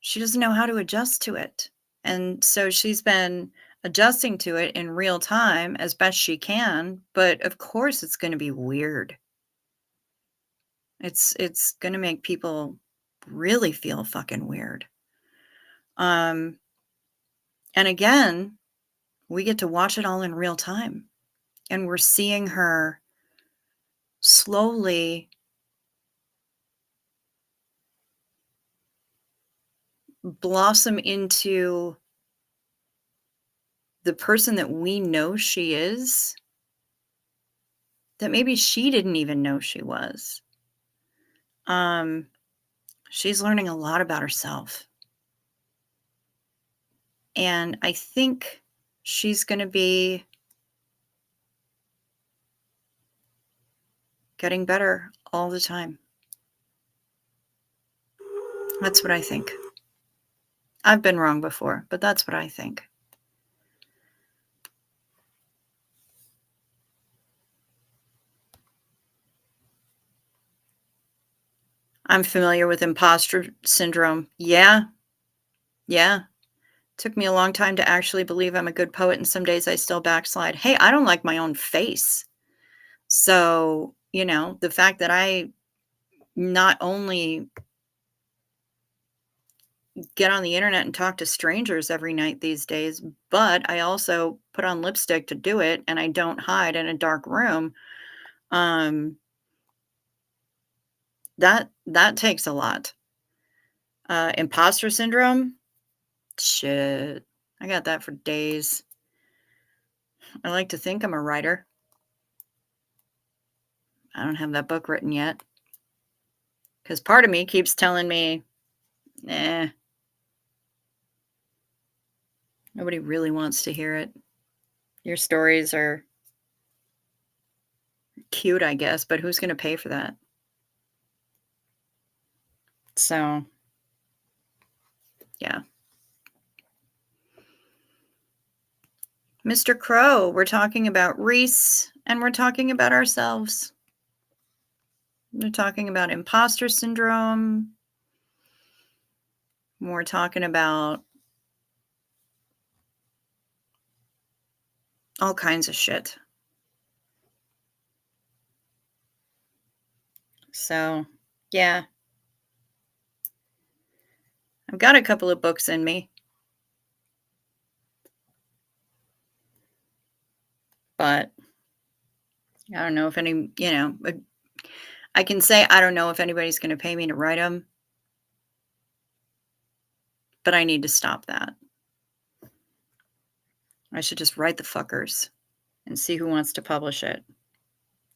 she doesn't know how to adjust to it. And so she's been adjusting to it in real time as best she can, but of course it's going to be weird. It's going to make people really feel fucking weird. And again, we get to watch it all in real time, and we're seeing her slowly blossom into the person that we know she is, that maybe she didn't even know she was. Um, she's learning a lot about herself. And I think she's going to be getting better all the time. That's what I think. I've been wrong before, but that's what I think. I'm familiar with imposter syndrome. Yeah. Yeah. Took me a long time to actually believe I'm a good poet, and some days I still backslide. Hey, I don't like my own face. So, the fact that I not only get on the internet and talk to strangers every night these days, but I also put on lipstick to do it, and I don't hide in a dark room. Um, that takes a lot. Imposter syndrome? Shit. I got that for days. I like to think I'm a writer. I don't have that book written yet. Because part of me keeps telling me, nobody really wants to hear it. Your stories are cute, I guess, but who's going to pay for that? So, yeah. Mr. Crow, we're talking about Reese, and we're talking about ourselves. We're talking about imposter syndrome. We're talking about all kinds of shit. So, yeah. I've got a couple of books in me. But I don't know if I can say I don't know if anybody's going to pay me to write them, but I need to stop that. I should just write the fuckers and see who wants to publish it.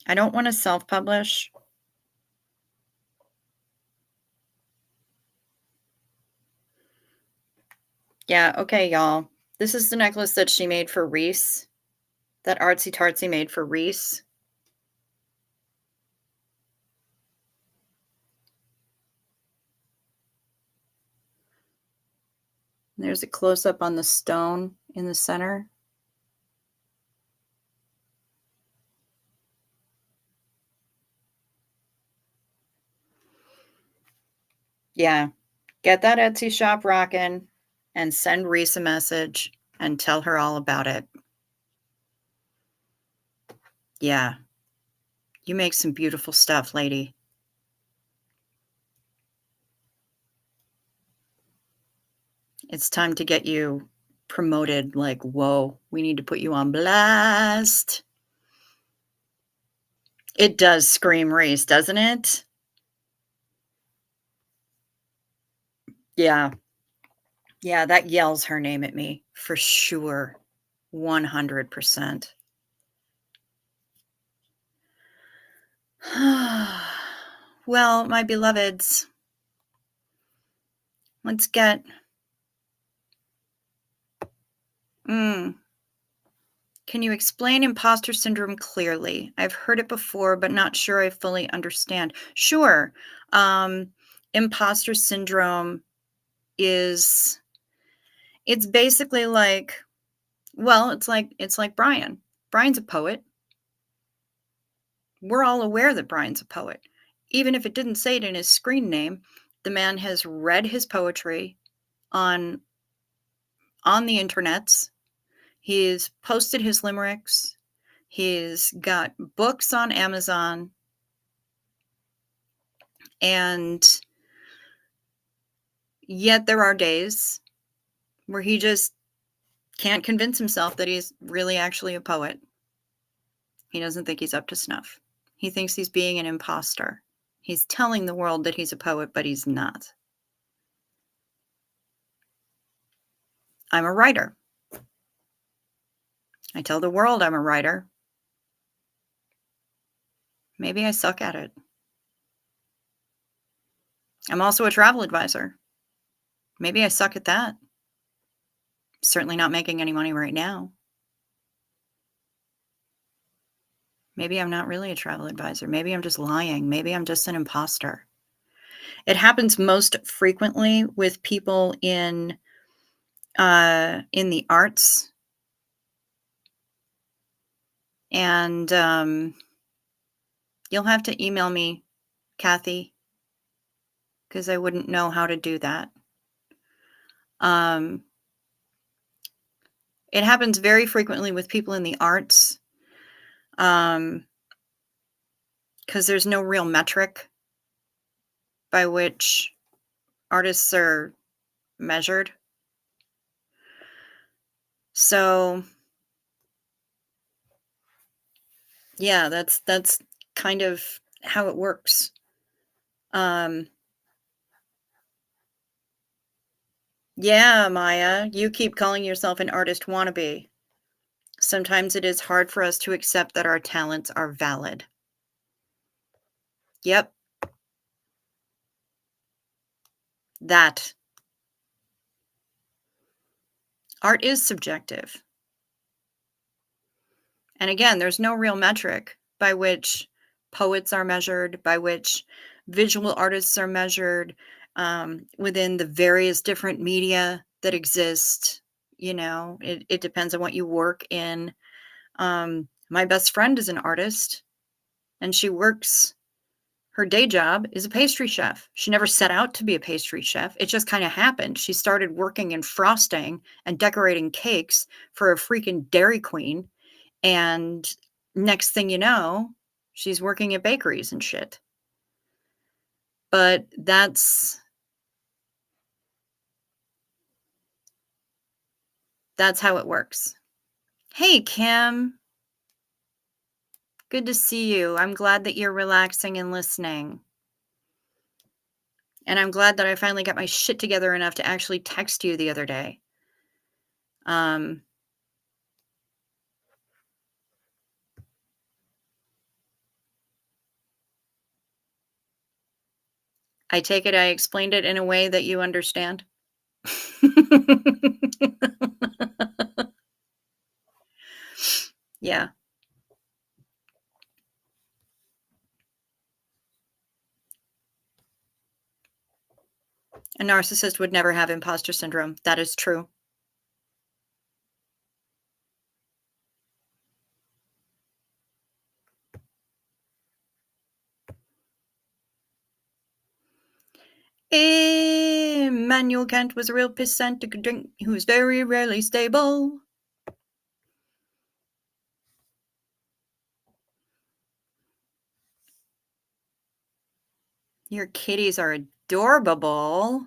I don't want to self-publish. Yeah, okay, y'all. This is the necklace that she made for Reese. That Artsy Tartsy made for Reese. There's a close-up on the stone in the center. Yeah. Get that Etsy shop rocking and send Reese a message and tell her all about it. Yeah. You make some beautiful stuff, lady. It's time to get you promoted. Like, whoa, we need to put you on blast. It does scream Reese, doesn't it? Yeah. Yeah, that yells her name at me for sure. 100%. Well, my beloveds, let's get can you explain imposter syndrome clearly? I've heard it before, but not sure I fully understand. Sure. Imposter syndrome is it's basically like, well, it's like Brian. Brian's a poet. We're all aware that Brian's a poet. Even if it didn't say it in his screen name, the man has read his poetry on the internets. He's posted his limericks. He's got books on Amazon. And yet there are days where he just can't convince himself that he's really actually a poet. He doesn't think he's up to snuff. He thinks he's being an imposter. He's telling the world that he's a poet, but he's not. I'm a writer. I tell the world I'm a writer. Maybe I suck at it. I'm also a travel advisor. Maybe I suck at that. Certainly not making any money right now. Maybe I'm not really a travel advisor. Maybe I'm just lying. Maybe I'm just an imposter. It happens most frequently with people in the arts. And you'll have to email me, Kathy, because I wouldn't know how to do that. It happens very frequently with people in the arts, because there's no real metric by which artists are measured. So, yeah, that's kind of how it works. Yeah, Maya, you keep calling yourself an artist wannabe. Sometimes it is hard for us to accept that our talents are valid. Yep. That. Art is subjective. And again, there's no real metric by which poets are measured, by which visual artists are measured, within the various different media that exist. It depends on what you work in. My best friend is an artist, and her day job is a pastry chef. She never set out to be a pastry chef. It just kind of happened. She started working in frosting and decorating cakes for a freaking Dairy Queen. And next thing you know, she's working at bakeries and shit. But that's how it works. Hey, Kim. Good to see you. I'm glad that you're relaxing and listening. And I'm glad that I finally got my shit together enough to actually text you the other day. I take it I explained it in a way that you understand. Yeah. A narcissist would never have imposter syndrome. That is true. Immanuel Kant was a real pissant who's very rarely stable. Your kitties are adorable.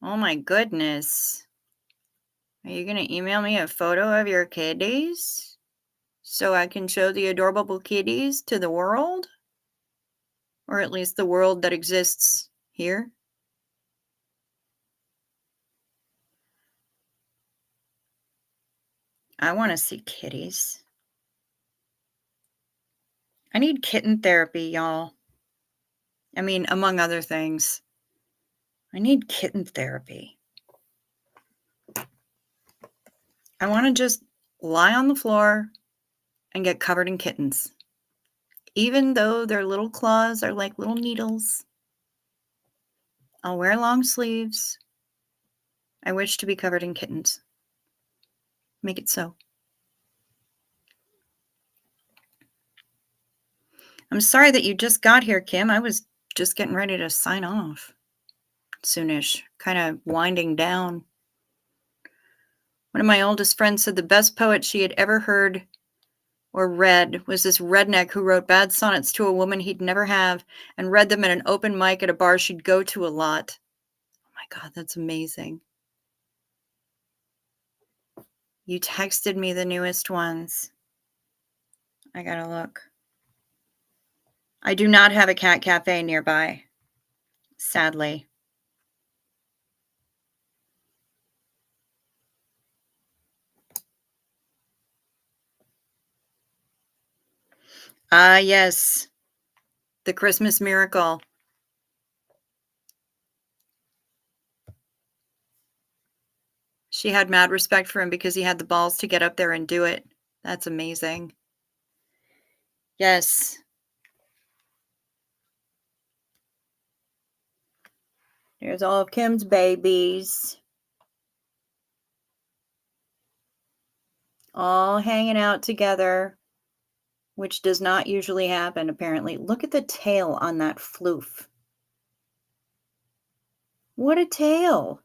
Oh my goodness. Are you going to email me a photo of your kitties so I can show the adorable kitties to the world? Or at least the world that exists here? I want to see kitties. I need kitten therapy, y'all. I mean, among other things. I need kitten therapy. I want to just lie on the floor and get covered in kittens. Even though their little claws are like little needles. I'll wear long sleeves. I wish to be covered in kittens. Make it so. I'm sorry that you just got here, Kim. I was just getting ready to sign off soonish, kind of winding down. One of my oldest friends said the best poet she had ever heard or read was this redneck who wrote bad sonnets to a woman he'd never have and read them at an open mic at a bar she'd go to a lot. Oh my God, that's amazing. You texted me the newest ones. I gotta look. I do not have a cat cafe nearby, sadly. Ah, yes. The Christmas miracle. She had mad respect for him because he had the balls to get up there and do it. That's amazing. Yes. Here's all of Kim's babies. All hanging out together, which does not usually happen, apparently. Look at the tail on that floof. What a tail.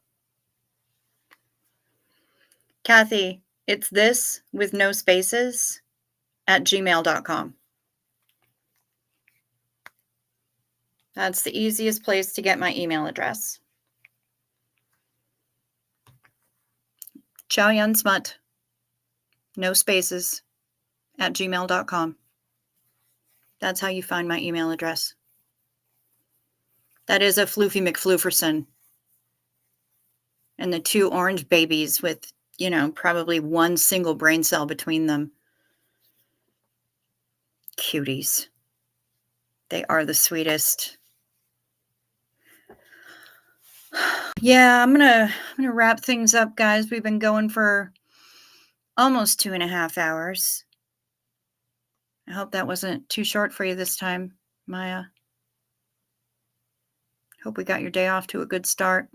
Kathy, it's this with no spaces at gmail.com. That's the easiest place to get my email address. Chow Yun Smut, no spaces, at gmail.com. That's how you find my email address. That is a Floofy McFlooferson. And the 2 orange babies with, probably 1 single brain cell between them. Cuties. They are the sweetest. Yeah, I'm gonna wrap things up, guys. We've been going for almost 2.5 hours. I hope that wasn't too short for you this time, Maya. Hope we got your day off to a good start.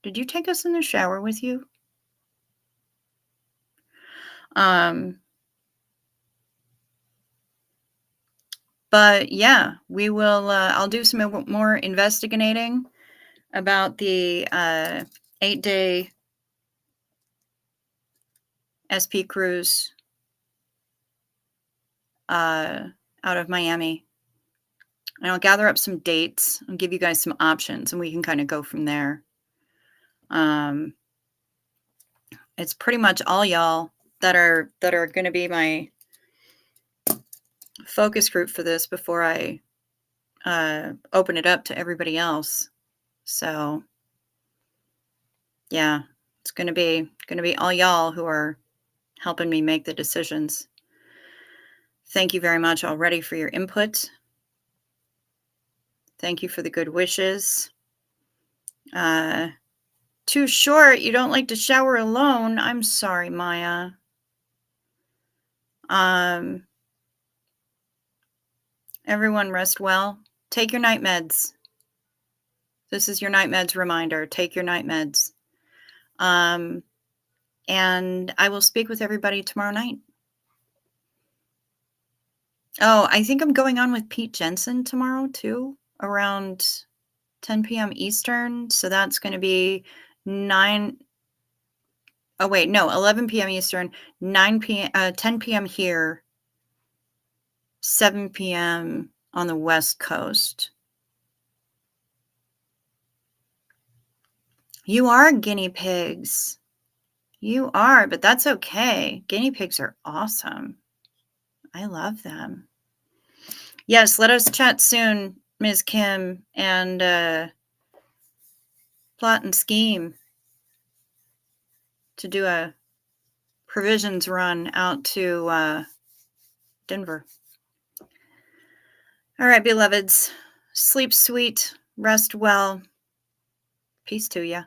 Did you take us in the shower with you? But yeah, we will, I'll do some more investigating about the 8-day SP cruise out of Miami. And I'll gather up some dates and give you guys some options, and we can kind of go from there. It's pretty much all y'all that are going to be my focus group for this before I open it up to everybody else. So yeah, it's going to be all y'all who are helping me make the decisions. Thank you very much already for your input. Thank you for the good wishes. Too short. You don't like to shower alone. I'm sorry, Maya. Everyone rest well. Take your night meds. This is your night meds reminder. Take your night meds. And I will speak with everybody tomorrow night. Oh, I think I'm going on with Pete Jensen tomorrow too, around 10 p.m. Eastern. So that's going to be 11 p.m. Eastern, 10 p.m. here, 7 p.m. on the West Coast. You are guinea pigs. You are, but that's okay. Guinea pigs are awesome. I love them. Yes, let us chat soon, Ms. Kim, and plot and scheme to do a provisions run out to Denver. All right, beloveds. Sleep sweet. Rest well. Peace to ya.